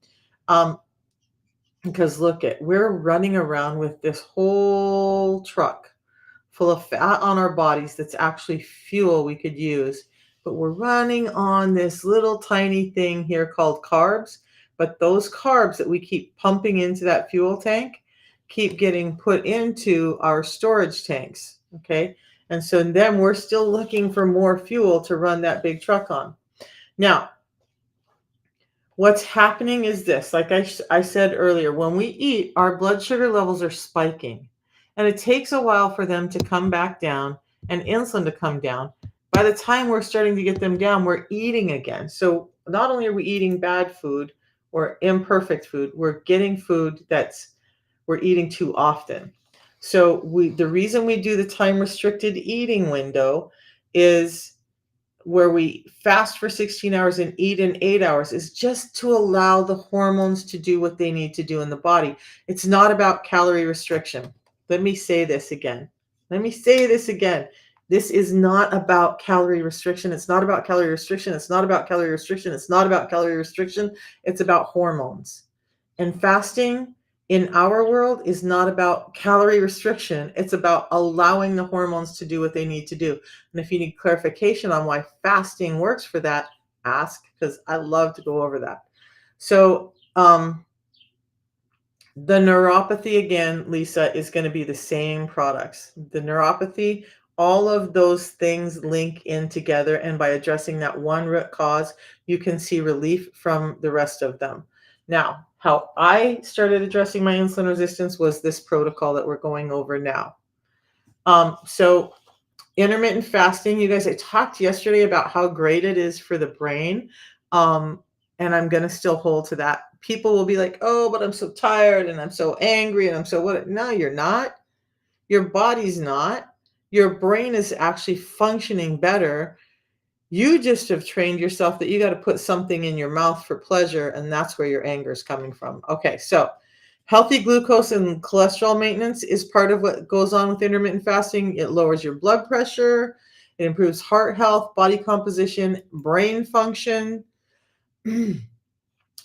Because we're running around with this whole truck full of fat on our bodies that's actually fuel we could use. But we're running on this little tiny thing here called carbs. But those carbs that we keep pumping into that fuel tank keep getting put into our storage tanks. Okay. And so then we're still looking for more fuel to run that big truck on. Now, what's happening is this, like I said earlier, when we eat, our blood sugar levels are spiking. And it takes a while for them to come back down and insulin to come down. By the time we're starting to get them down, we're eating again. So not only are we eating bad food or imperfect food, we're getting food we're eating too often. So the reason we do the time restricted eating window is where we fast for 16 hours and eat in 8 hours is just to allow the hormones to do what they need to do in the body. It's not about calorie restriction. Let me say this again. This is not about calorie restriction. It's not about calorie restriction. It's not about calorie restriction. It's not about calorie restriction. It's about hormones. And fasting in our world is not about calorie restriction. It's about allowing the hormones to do what they need to do. And if you need clarification on why fasting works for that, ask, because I love to go over that. So the neuropathy, again, Lisa, is going to be the same products. The neuropathy, all of those things link in together. And by addressing that one root cause, you can see relief from the rest of them. Now, how I started addressing my insulin resistance was this protocol that we're going over now. So intermittent fasting, you guys, I talked yesterday about how great it is for the brain. And I'm going to still hold to that. People will be like, oh, but I'm so tired and I'm so angry and I'm so what? No, you're not. Your body's not. Your brain is actually functioning better. You just have trained yourself that you got to put something in your mouth for pleasure, and that's where your anger is coming from. Okay, so healthy glucose and cholesterol maintenance is part of what goes on with intermittent fasting. It lowers your blood pressure, it improves heart health, body composition, brain function.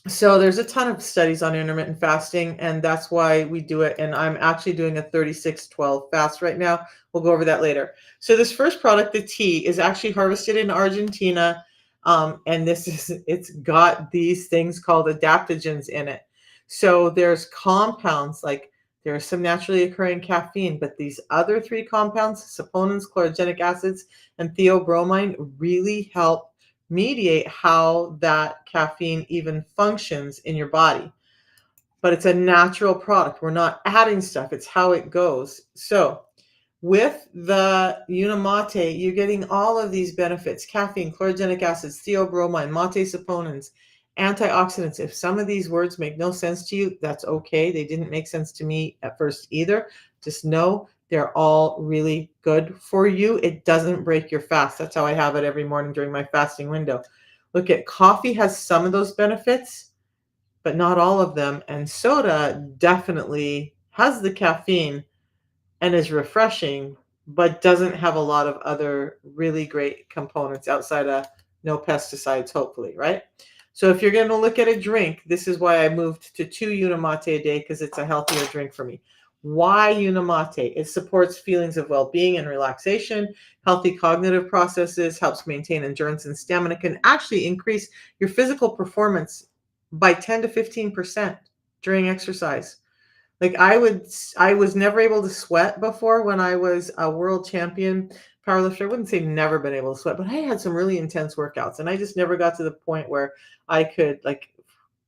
So there's a ton of studies on intermittent fasting, and that's why we do it. And I'm actually doing a 36-12 fast right now. We'll go over that later. So this first product, the tea, is actually harvested in Argentina. And it's got these things called adaptogens in it. So there's compounds like there's some naturally occurring caffeine, but these other three compounds, saponins, chlorogenic acids, and theobromine, really help mediate how that caffeine even functions in your body. But it's a natural product. We're not adding stuff. It's how it goes. So with the Unimate, you're getting all of these benefits: caffeine, chlorogenic acids, theobromine, mate saponins, antioxidants. If some of these words make no sense to you, that's okay. They didn't make sense to me at first either. Just know they're all really good for you. It doesn't break your fast. That's how I have it every morning during my fasting window. Look, at coffee has some of those benefits, but not all of them. And soda definitely has the caffeine and is refreshing, but doesn't have a lot of other really great components outside of no pesticides, hopefully, right? So if you're going to look at a drink, this is why I moved to 2 Unimate a day, because it's a healthier drink for me. Why Unimate? It supports feelings of well-being and relaxation, healthy cognitive processes, helps maintain endurance and stamina, can actually increase your physical performance by 10 to 15% during exercise. Like I was never able to sweat before when I was a world champion powerlifter. I wouldn't say never been able to sweat, but I had some really intense workouts, and I just never got to the point where I could, like,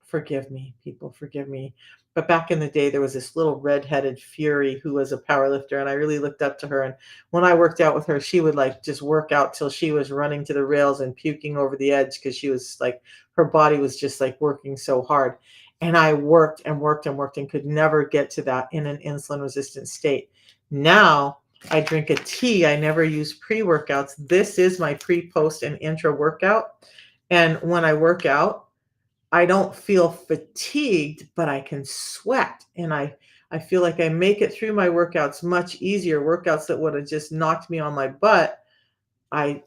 forgive me, people, forgive me. But back in the day, there was this little redheaded fury who was a powerlifter, and I really looked up to her. And when I worked out with her, she would like just work out till she was running to the rails and puking over the edge because she was like, her body was just like working so hard. And I worked and worked and worked and could never get to that in an insulin resistant state. Now I drink a tea. I never use pre workouts. This is my pre, post, and intra workout. And when I work out, I don't feel fatigued, but I can sweat. And I feel like I make it through my workouts much easier. Workouts that would have just knocked me on my butt, I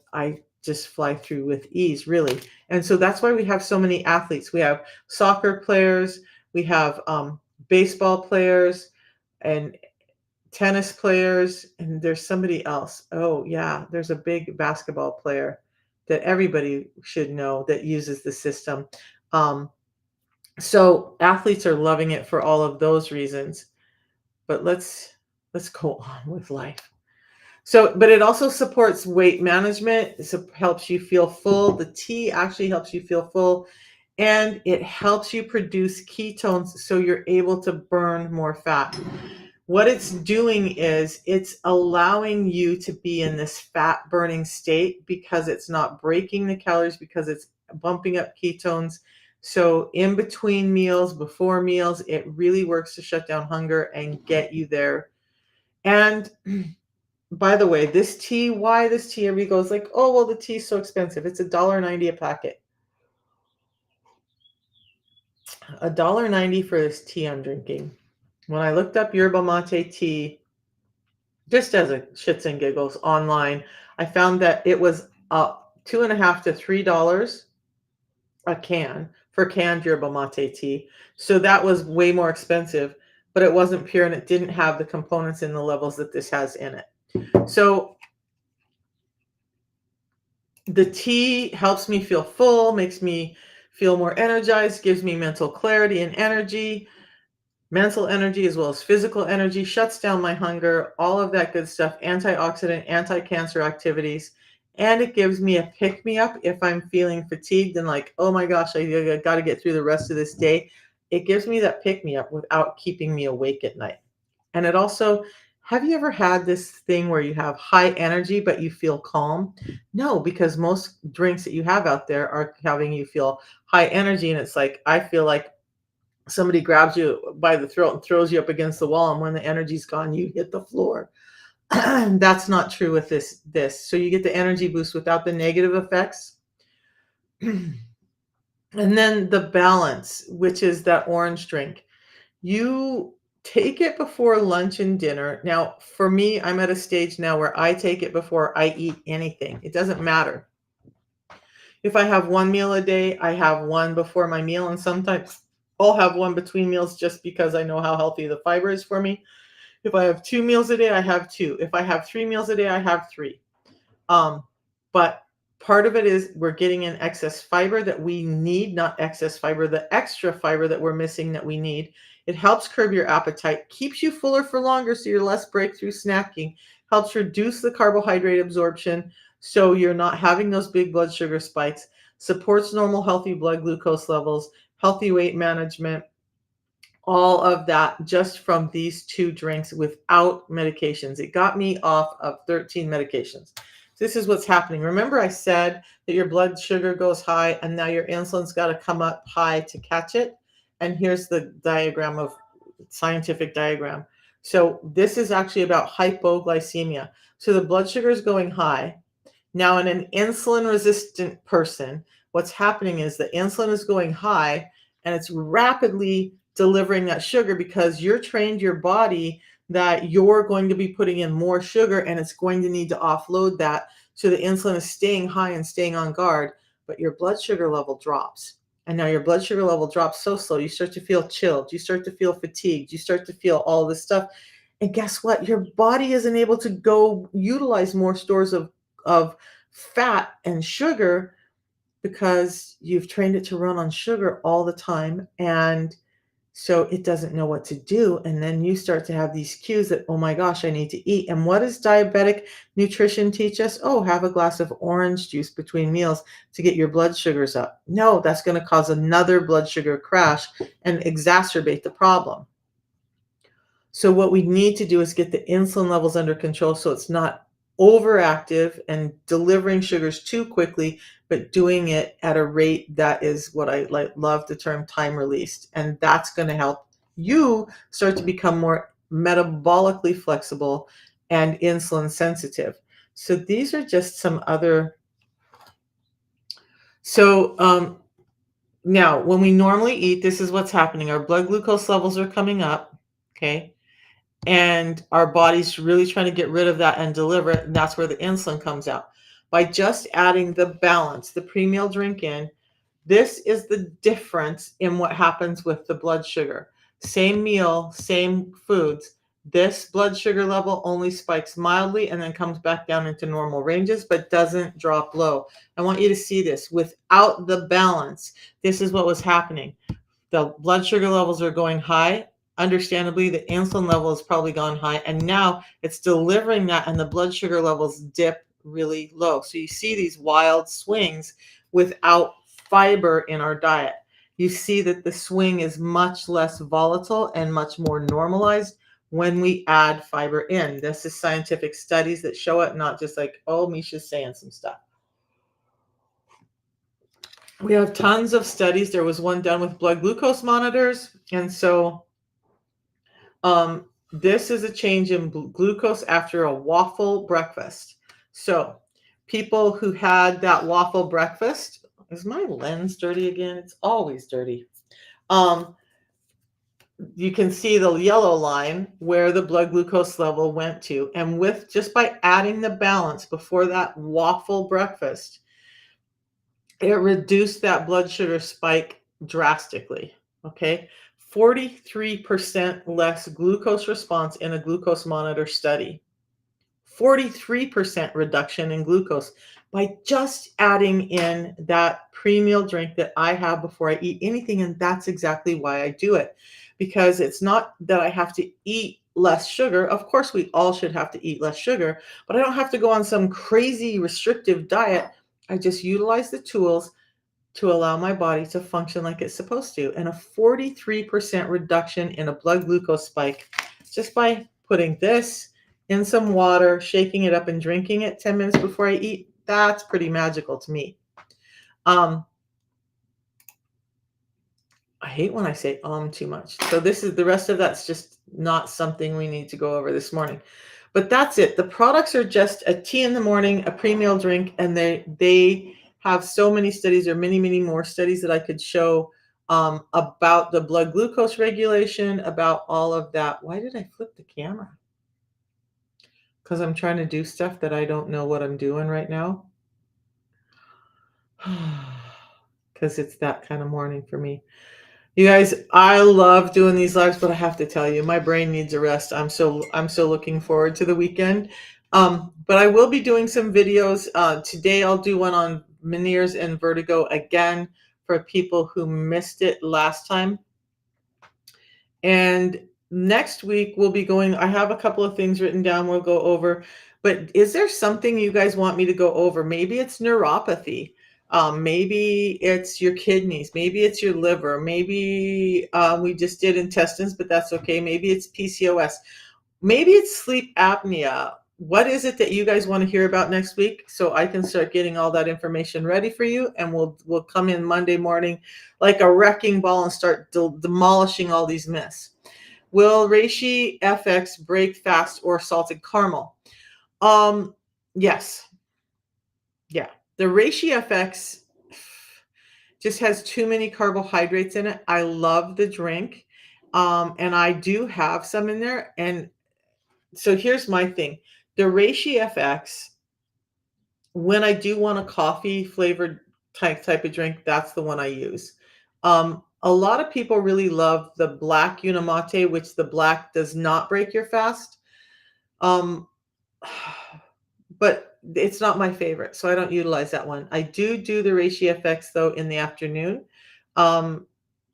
just fly through with ease, really. And so that's why we have so many athletes. We have soccer players, we have baseball players, and tennis players, and there's somebody else. Oh, yeah, there's a big basketball player that everybody should know that uses the system. Um, so athletes are loving it for all of those reasons. But let's go on with life. So, but it also supports weight management. It helps you feel full. The tea actually helps you feel full, and it helps you produce ketones so you're able to burn more fat. What it's doing is it's allowing you to be in this fat burning state because it's not breaking the calories, because it's bumping up ketones. So in between meals, before meals, it really works to shut down hunger and get you there. And by the way, this tea, why this tea? Everybody goes like, oh, well, the tea's so expensive. It's $1.90 a packet. $1.90 for this tea I'm drinking. When I looked up yerba mate tea, just as a shits and giggles online, I found that it was $2.50 to $3 a can for canned yerba mate tea. So that was way more expensive, but it wasn't pure and it didn't have the components in the levels that this has in it. So the tea helps me feel full, makes me feel more energized, gives me mental clarity and energy, mental energy as well as physical energy, shuts down my hunger, all of that good stuff, antioxidant, anti-cancer activities. And it gives me a pick me up if I'm feeling fatigued and like, oh my gosh, I got to get through the rest of this day. It gives me that pick me up without keeping me awake at night. And it also, have you ever had this thing where you have high energy, but you feel calm? No, because most drinks that you have out there are having you feel high energy. And it's like, I feel like somebody grabs you by the throat and throws you up against the wall. And when the energy's gone, you hit the floor. That's not true with this. So you get the energy boost without the negative effects. And then the balance, which is that orange drink. You take it before lunch and dinner. Now, for me, I'm at a stage now where I take it before I eat anything. It doesn't matter. If I have one meal a day, I have one before my meal, and sometimes I'll have one between meals just because I know how healthy the fiber is for me. If I have 2 meals a day, I have two. If I have 3 meals a day, I have three. Um, but part of it is we're getting in excess fiber that we need, not excess fiber, the extra fiber that we're missing that we need. It helps curb your appetite, keeps you fuller for longer so you're less breakthrough snacking, helps reduce the carbohydrate absorption so you're not having those big blood sugar spikes, supports normal healthy blood glucose levels, healthy weight management, all of that just from these two drinks without medications. It got me off of 13 medications. This is what's happening. Remember I said that your blood sugar goes high and now your insulin's got to come up high to catch it? And here's the diagram of scientific diagram. So this is actually about hypoglycemia. So the blood sugar is going high. Now in an insulin resistant person, what's happening is the insulin is going high and it's rapidly delivering that sugar because you're trained your body that you're going to be putting in more sugar and it's going to need to offload that. So the insulin is staying high and staying on guard, but your blood sugar level drops. And now your blood sugar level drops so slow, you start to feel chilled, you start to feel fatigued, you start to feel all this stuff. And guess what? Your body isn't able to go utilize more stores of fat and sugar because you've trained it to run on sugar all the time. And so it doesn't know what to do. And then you start to have these cues that, oh my gosh, I need to eat. And what does diabetic nutrition teach us? Oh, have a glass of orange juice between meals to get your blood sugars up. No, that's going to cause another blood sugar crash and exacerbate the problem. So what we need to do is get the insulin levels under control so it's not overactive and delivering sugars too quickly, but doing it at a rate that is what I love the term time released. And that's going to help you start to become more metabolically flexible and insulin sensitive. So these are just some other. So now when we normally eat, this is what's happening. Our blood glucose levels are coming up. Okay. And our body's really trying to get rid of that and deliver it, and that's where the insulin comes out. By just adding the balance, the pre-meal drink in, this is the difference in what happens with the blood sugar. Same meal, same foods. This blood sugar level only spikes mildly and then comes back down into normal ranges, but doesn't drop low. I want you to see this. Without the balance, this is what was happening. The blood sugar levels are going high. Understandably, the insulin level has probably gone high, and now it's delivering that, and the blood sugar levels dip really low. So you see these wild swings without fiber in our diet. You see that the swing is much less volatile and much more normalized when we add fiber in. This is scientific studies that show it, not just like, oh, Misha's saying some stuff. We have tons of studies. There was one done with blood glucose monitors. And so this is a change in glucose after a waffle breakfast. So people who had that waffle breakfast, is my lens dirty again? It's always dirty. You can see the yellow line where the blood glucose level went to. And with just by adding the balance before that waffle breakfast, it reduced that blood sugar spike drastically. Okay. 43% less glucose response in a glucose monitor study. 43% reduction in glucose by just adding in that pre-meal drink that I have before I eat anything. And that's exactly why I do it. Because it's not that I have to eat less sugar. Of course, we all should have to eat less sugar, but I don't have to go on some crazy restrictive diet. I just utilize the tools to allow my body to function like it's supposed to. And a 43% reduction in a blood glucose spike just by putting this in some water, shaking it up and drinking it 10 minutes before I eat. That's pretty magical to me. I hate when I say too much. So this is the rest of that's just not something we need to go over this morning. But that's it. The products are just a tea in the morning, a pre-meal drink, and they have so many studies, or many, many more studies that I could show about the blood glucose regulation, about all of that. Why did I flip the camera? Because I'm trying to do stuff that I don't know what I'm doing right now. Because it's that kind of morning for me. You guys, I love doing these lives, but I have to tell you, my brain needs a rest. I'm so looking forward to the weekend. But I will be doing some videos. Today I'll do one on Meniere's and vertigo again for people who missed it last time. And next week we'll be going, I have a couple of things written down we'll go over, but is there something you guys want me to go over? Maybe it's neuropathy. Maybe it's your kidneys. Maybe it's your liver. Maybe we just did intestines, but that's okay. Maybe it's PCOS. Maybe it's sleep apnea. What is it that you guys want to hear about next week, so I can start getting all that information ready for you, and we'll come in Monday morning like a wrecking ball and start demolishing all these myths. Will reishi FX break fast or salted caramel? Yes. Yeah. The reishi FX just has too many carbohydrates in it. I love the drink. And I do have some in there. And so here's my thing. The reishi FX, when I do want a coffee flavored type of drink, that's the one I use. A lot of people really love the black Unamate, which the black does not break your fast. Um, but it's not my favorite, so I don't utilize that one. I do the reishi FX though in the afternoon. Um,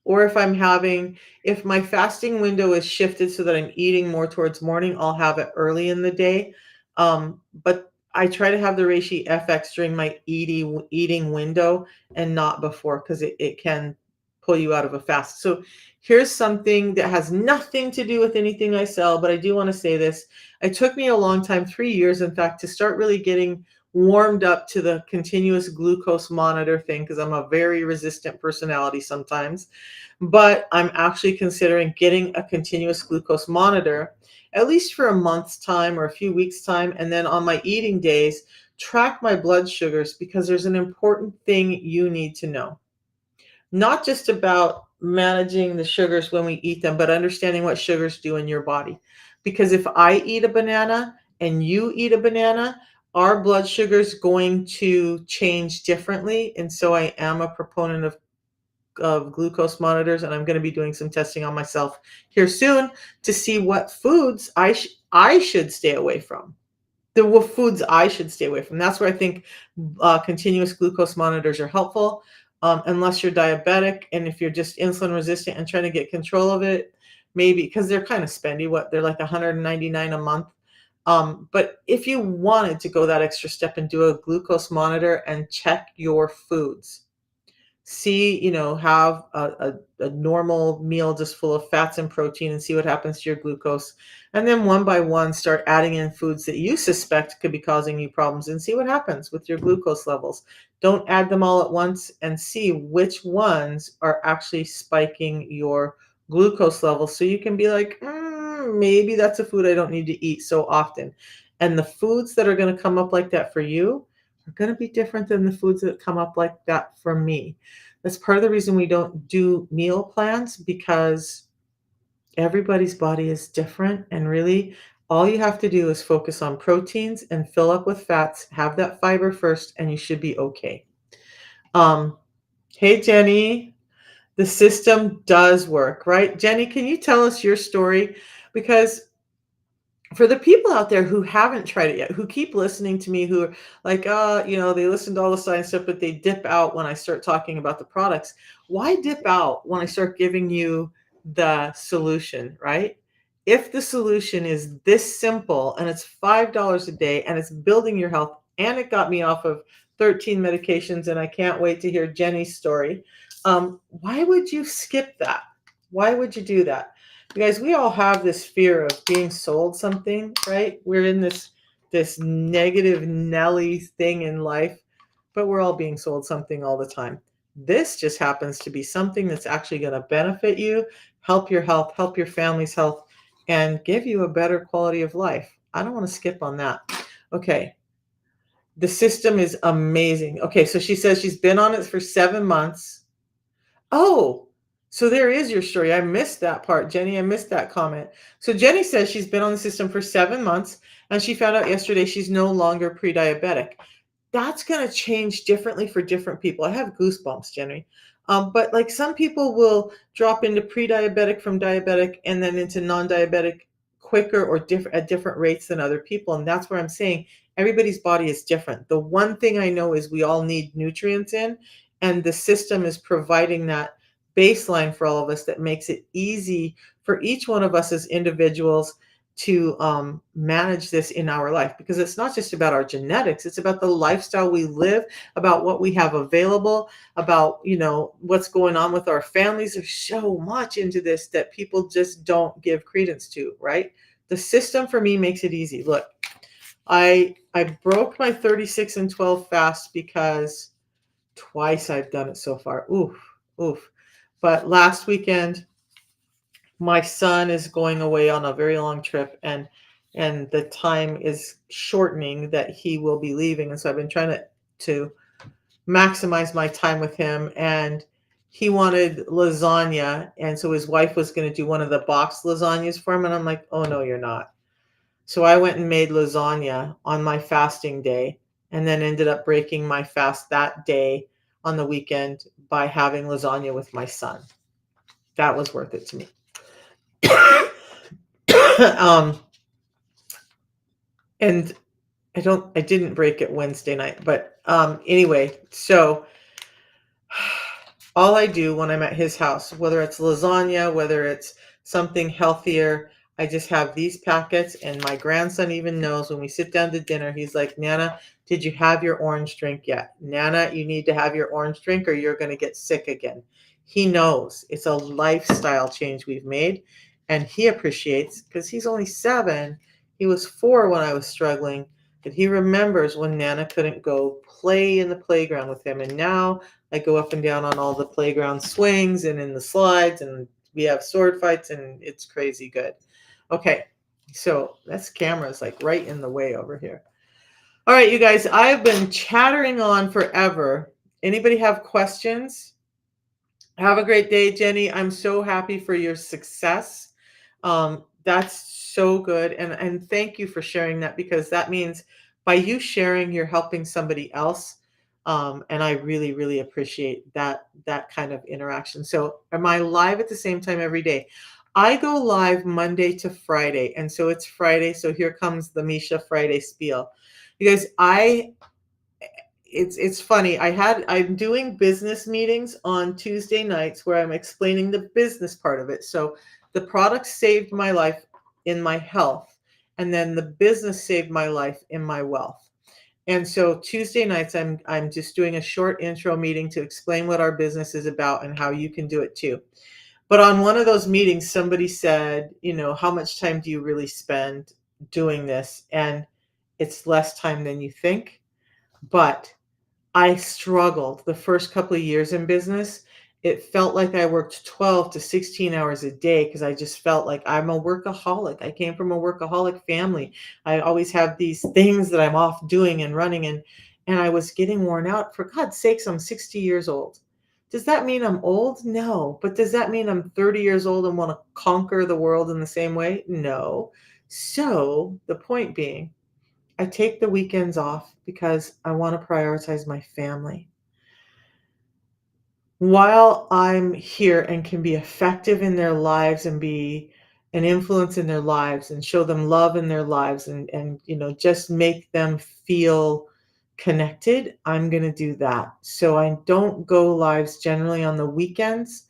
or if my fasting window is shifted so that I'm eating more towards morning, I'll have it early in the day. But I try to have the reishi FX during my eating window and not before, because it can pull you out of a fast. So here's something that has nothing to do with anything I sell, but I do want to say this. It took me a long time, 3 years, in fact, to start really getting warmed up to the continuous glucose monitor thing, because I'm a very resistant personality sometimes. But I'm actually considering getting a continuous glucose monitor, at least for a month's time or a few weeks' time. And then on my eating days, track my blood sugars, because there's an important thing you need to know. Not just about managing the sugars when we eat them, but understanding what sugars do in your body. Because if I eat a banana and you eat a banana, our blood sugar is going to change differently. And so I am a proponent of glucose monitors, and I'm going to be doing some testing on myself here soon to see what foods I should stay away from. The foods I should stay away from. That's where I think continuous glucose monitors are helpful, unless you're diabetic, and if you're just insulin resistant and trying to get control of it, maybe, because they're kind of spendy. They're like $199 a month. But if you wanted to go that extra step and do a glucose monitor and check your foods, see, have a normal meal just full of fats and protein, and see what happens to your glucose. And then one by one, start adding in foods that you suspect could be causing you problems, and see what happens with your glucose levels. Don't add them all at once, and see which ones are actually spiking your glucose levels, so you can be like, maybe that's a food I don't need to eat so often. And the foods that are going to come up like that for you are going to be different than the foods that come up like that for me. That's part of the reason we don't do meal plans, because everybody's body is different. And really, all you have to do is focus on proteins and fill up with fats, have that fiber first, and you should be okay. Hey, Jenny, the system does work, right? Jenny, can you tell us your story? Because for the people out there who haven't tried it yet, who keep listening to me, who are like, they listen to all the science stuff, but they dip out when I start talking about the products. Why dip out when I start giving you the solution, right? If the solution is this simple and it's $5 a day and it's building your health, and it got me off of 13 medications, and I can't wait to hear Jenny's story. Why would you skip that? Why would you do that? You guys, we all have this fear of being sold something, right? We're in this negative Nelly thing in life, but we're all being sold something all the time. This just happens to be something that's actually going to benefit you, help your health, help your family's health, and give you a better quality of life. I don't want to skip on that. Okay. The system is amazing. Okay, so she says she's been on it for 7 months. Oh, so there is your story. I missed that part, Jenny. I missed that comment. So Jenny says she's been on the system for 7 months and she found out yesterday she's no longer pre-diabetic. That's going to change differently for different people. I have goosebumps, Jenny. But like some people will drop into pre-diabetic from diabetic and then into non-diabetic quicker or at different rates than other people. And that's where I'm saying everybody's body is different. The one thing I know is we all need nutrients in, and the system is providing that baseline for all of us that makes it easy for each one of us as individuals to manage this in our life, because it's not just about our genetics, it's about the lifestyle we live, about what we have available, about what's going on with our families. There's so much into this that people just don't give credence to, right? The system for me makes it easy. Look, I broke my 36 and 12 fast because twice I've done it so far. Oof, oof. But last weekend my son is going away on a very long trip, and the time is shortening that he will be leaving, and so I've been trying to maximize my time with him. And he wanted lasagna, and so his wife was going to do one of the box lasagnas for him, and I'm like, oh no, you're not. So I went and made lasagna on my fasting day, and then ended up breaking my fast that day on the weekend by having lasagna with my son. That was worth it to me. And I didn't break it Wednesday night, but anyway, so all I do when I'm at his house, whether it's lasagna, whether it's something healthier, I just have these packets. And my grandson even knows when we sit down to dinner, he's like, Nana, did you have your orange drink yet? Nana, you need to have your orange drink or you're going to get sick again. He knows it's a lifestyle change we've made, and he appreciates, because he's only 7. He was 4 when I was struggling, but he remembers when Nana couldn't go play in the playground with him. And now I go up and down on all the playground swings and in the slides, and we have sword fights, and it's crazy good. Okay, so this camera is like right in the way over here. All right, you guys, I've been chattering on forever. Anybody have questions? Have a great day, Jenny. I'm so happy for your success. That's so good. And thank you for sharing that, because that means by you sharing, you're helping somebody else. And I really, really appreciate that kind of interaction. So am I live at the same time every day? I go live Monday to Friday. And so it's Friday. So here comes the Misha Friday spiel. You guys, it's funny. I'm doing business meetings on Tuesday nights where I'm explaining the business part of it. So the product saved my life in my health, and then the business saved my life in my wealth. And so Tuesday nights, I'm just doing a short intro meeting to explain what our business is about and how you can do it too. But on one of those meetings, somebody said, how much time do you really spend doing this? And it's less time than you think. But I struggled the first couple of years in business. It felt like I worked 12 to 16 hours a day, because I just felt like I'm a workaholic. I came from a workaholic family. I always have these things that I'm off doing and running, and I was getting worn out. For God's sakes, I'm 60 years old. Does that mean I'm old? No. But does that mean I'm 30 years old and want to conquer the world in the same way? No. So the point being, I take the weekends off because I want to prioritize my family. While I'm here and can be effective in their lives and be an influence in their lives and show them love in their lives, and just make them feel connected, I'm going to do that. So I don't go lives generally on the weekends,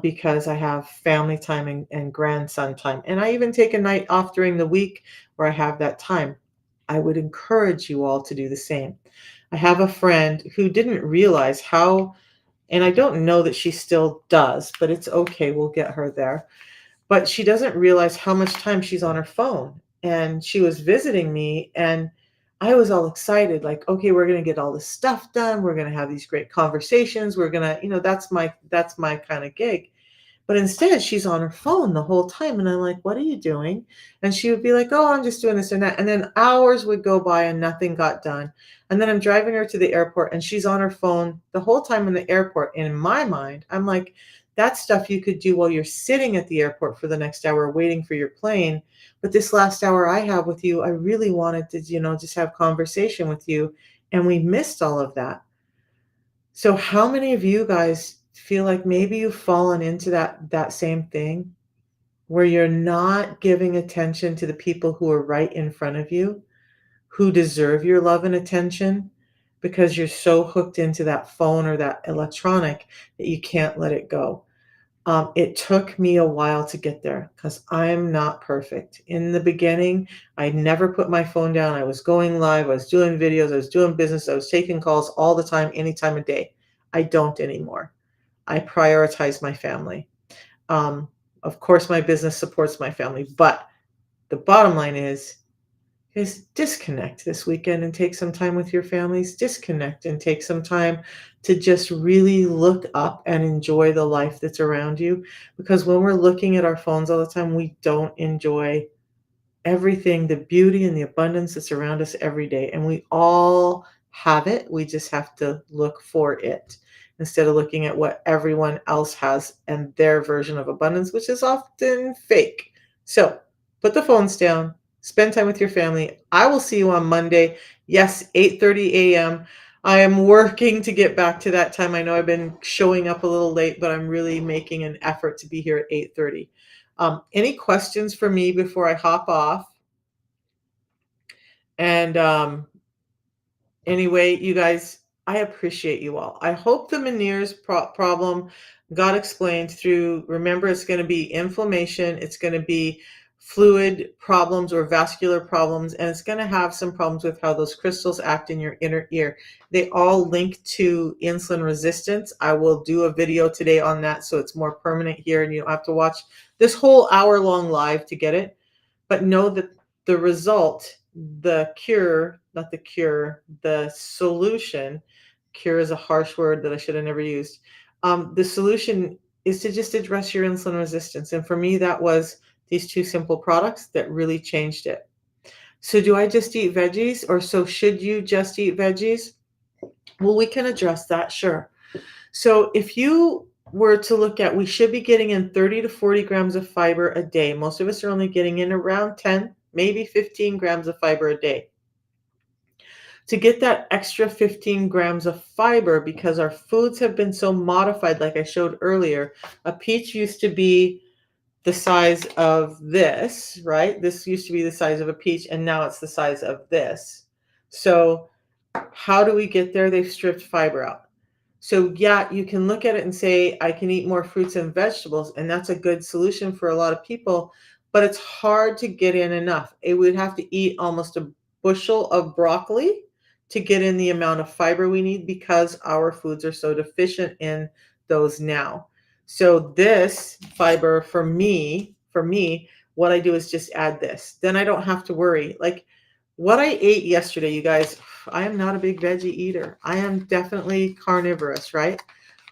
because I have family time and grandson time. And I even take a night off during the week where I have that time. I would encourage you all to do the same. I have a friend who didn't realize how, and I don't know that she still does, but it's okay. We'll get her there. But she doesn't realize how much time she's on her phone. And she was visiting me, and I was all excited, like, okay, we're going to get all this stuff done. We're going to have these great conversations. We're going to, that's my kind of gig. But instead, she's on her phone the whole time. And I'm like, what are you doing? And she would be like, oh, I'm just doing this and that. And then hours would go by and nothing got done. And then I'm driving her to the airport and she's on her phone the whole time in the airport. And in my mind, I'm like, that's stuff you could do while you're sitting at the airport for the next hour waiting for your plane. But this last hour I have with you, I really wanted to, just have conversation with you. And we missed all of that. So how many of you guys feel like maybe you've fallen into that same thing where you're not giving attention to the people who are right in front of you, who deserve your love and attention because you're so hooked into that phone or that electronic that you can't let it go? It took me a while to get there because I'm not perfect. In the beginning, I never put my phone down. I was going live, I was doing videos, I was doing business, I was taking calls all the time, any time of day. I don't anymore. I prioritize my family. Of course, my business supports my family, but the bottom line is disconnect this weekend and take some time with your families. Disconnect and take some time to just really look up and enjoy the life that's around you. Because when we're looking at our phones all the time, we don't enjoy everything, the beauty and the abundance that's around us every day. And we all have it. We just have to look for it instead of looking at what everyone else has and their version of abundance, which is often fake. So put the phones down, spend time with your family. I will see you on Monday. Yes, 8:30 a.m. I am working to get back to that time. I know I've been showing up a little late, but I'm really making an effort to be here at 8:30. Any questions for me before I hop off? And anyway, you guys, I appreciate you all. I hope the Meniere's problem got explained through, remember, it's going to be inflammation, it's going to be fluid problems or vascular problems, and it's going to have some problems with how those crystals act in your inner ear. They all link to insulin resistance. I will do a video today on that so it's more permanent here and you don't have to watch this whole hour-long live to get it. But know that the result, the cure, not the cure, the solution, cure is a harsh word that I should have never used. The solution is to just address your insulin resistance. And for me, that was these two simple products that really changed it. So do I just eat veggies, or so should you just eat veggies? Well, we can address that, sure. So if you were to look at, we should be getting in 30 to 40 grams of fiber a day. Most of us are only getting in around 10, maybe 15 grams of fiber a day. To get that extra 15 grams of fiber, because our foods have been so modified, like I showed earlier, a peach used to be the size of this, right? This used to be the size of a peach, and now it's the size of this. So how do we get there? They've stripped fiber out. So yeah, you can look at it and say, I can eat more fruits and vegetables, and that's a good solution for a lot of people, but it's hard to get in enough. It would have to eat almost a bushel of broccoli to get in the amount of fiber we need because our foods are so deficient in those now. So this fiber for me, what I do is just add this. Then I don't have to worry. Like what I ate yesterday, you guys, I am not a big veggie eater. I am definitely carnivorous, right?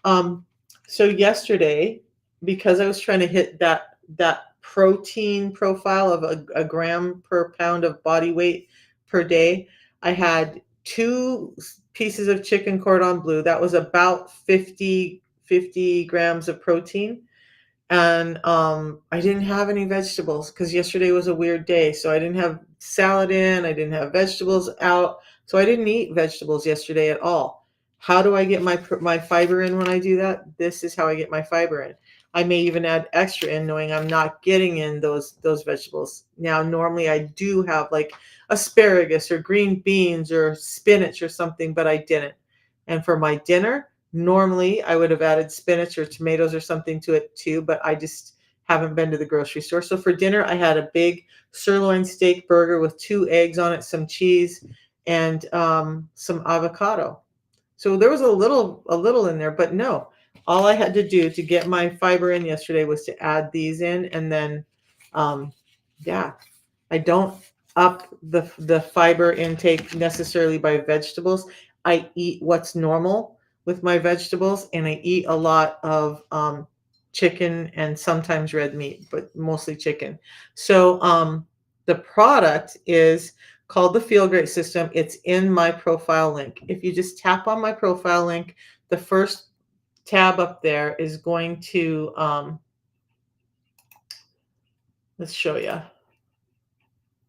Um, so yesterday, because I was trying to hit that protein profile of a gram per pound of body weight per day, I had 2 pieces of chicken cordon bleu. That was about 50 grams of protein. And I didn't have any vegetables because yesterday was a weird day. So I didn't have salad in, I didn't have vegetables out. So I didn't eat vegetables yesterday at all. How do I get my fiber in when I do that? This is how I get my fiber in. I may even add extra in knowing I'm not getting in those vegetables. Now, normally I do have like asparagus or green beans or spinach or something, but I didn't. And for my dinner, normally I would have added spinach or tomatoes or something to it too, but I just haven't been to the grocery store. So for dinner, I had a big sirloin steak burger with 2 eggs on it, some cheese, and some avocado. So there was a little in there, but no, all I had to do to get my fiber in yesterday was to add these in, and then yeah, I don't up the fiber intake necessarily by vegetables. I eat what's normal with my vegetables, and I eat a lot of chicken and sometimes red meat, but mostly chicken. So the product is called the Feel Great System. It's in my profile link. If you just tap on my profile link, the first tab up there is going to, let's show you.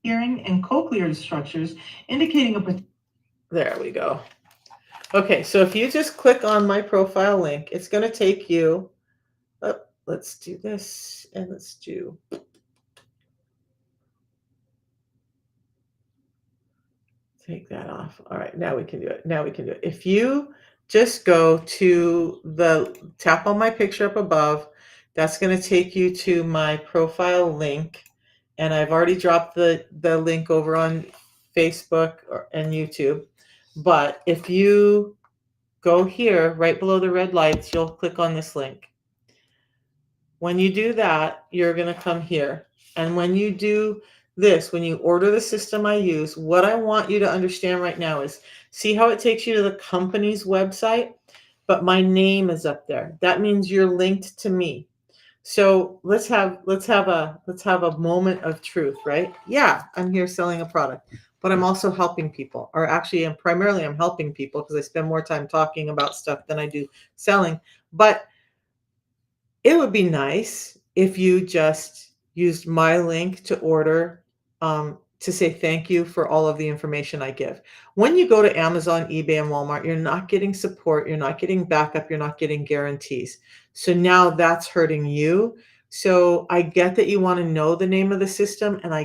Hearing and cochlear structures indicating a... There we go. Okay, so if you just click on my profile link, it's going to take you, oh, let's do this, and let's do, take that off. All right, now we can do it. Now we can do it. If you just go to the, tap on my picture up above, that's going to take you to my profile link. And I've already dropped the link over on Facebook and YouTube. But if you go here, right below the red lights, you'll click on this link. When you do that, you're going to come here. And when you do this, when you order the system I use, what I want you to understand right now is, see how it takes you to the company's website, but my name is up there. That means you're linked to me. So let's have a moment of truth, right? Yeah, I'm here selling a product, but I'm also helping people, or actually, I'm helping people because I spend more time talking about stuff than I do selling. But it would be nice if you just used my link to order, to say thank you for all of the information I give. When you go to Amazon, eBay, and Walmart, you're not getting support, you're not getting backup, you're not getting guarantees. So now that's hurting you. So I get that you want to know the name of the system, and I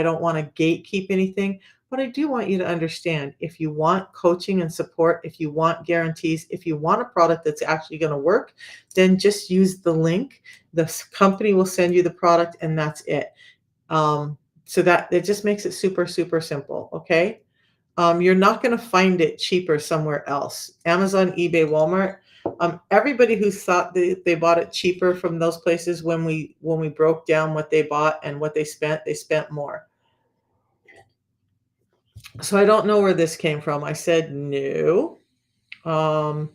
don't want to gatekeep anything, but I do want you to understand, if you want coaching and support, if you want guarantees, if you want a product that's actually going to work, then just use the link. The company will send you the product, and that's it. So that it just makes it super, super simple. Okay. You're not going to find it cheaper somewhere else. Amazon, eBay, Walmart. Everybody who thought they bought it cheaper from those places, when we broke down what they bought and what they spent more. So I don't know where this came from. I said no. I'm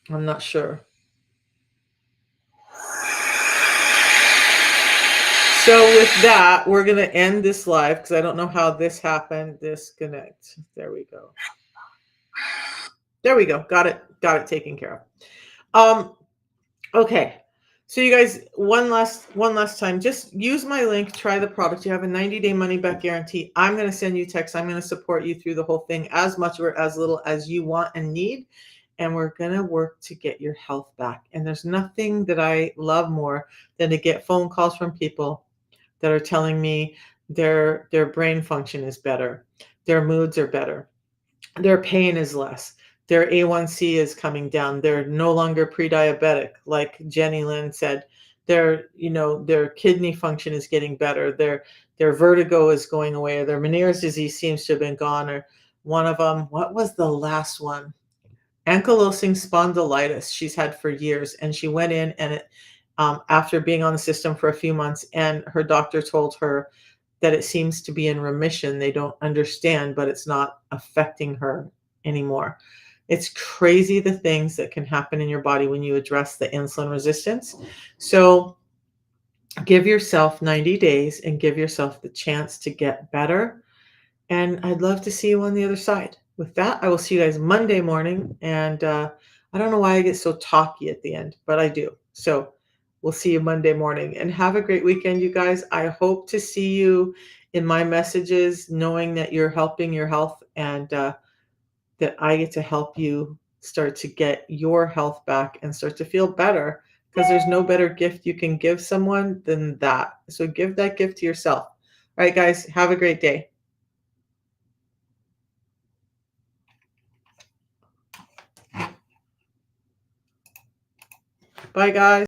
not sure. So with that, we're going to end this live because I don't know how this happened. Disconnect. There we go. There we go. Got it taken care of. Okay. So you guys, one last time, just use my link, try the product. You have a 90-day money back guarantee. I'm going to send you text. I'm going to support you through the whole thing, as much or as little as you want and need. And we're going to work to get your health back. And there's nothing that I love more than to get phone calls from people that are telling me their brain function is better, their moods are better, their pain is less, their A1C is coming down, they're no longer pre-diabetic, like Jenny Lynn said, their kidney function is getting better, their vertigo is going away, or their Meniere's disease seems to have been gone, or one of them, what was the last one? Ankylosing spondylitis she's had for years, and she went in and after being on the system for a few months, and her doctor told her that it seems to be in remission. They don't understand, but it's not affecting her anymore. It's crazy the things that can happen in your body when you address the insulin resistance. So give yourself 90 days and give yourself the chance to get better. And I'd love to see you on the other side. With that, I will see you guys Monday morning. And I don't know why I get so talky at the end, but I do. So we'll see you Monday morning. And have a great weekend, you guys. I hope to see you in my messages, knowing that you're helping your health, and that I get to help you start to get your health back and start to feel better, because there's no better gift you can give someone than that. So give that gift to yourself. All right, guys, have a great day. Bye, guys.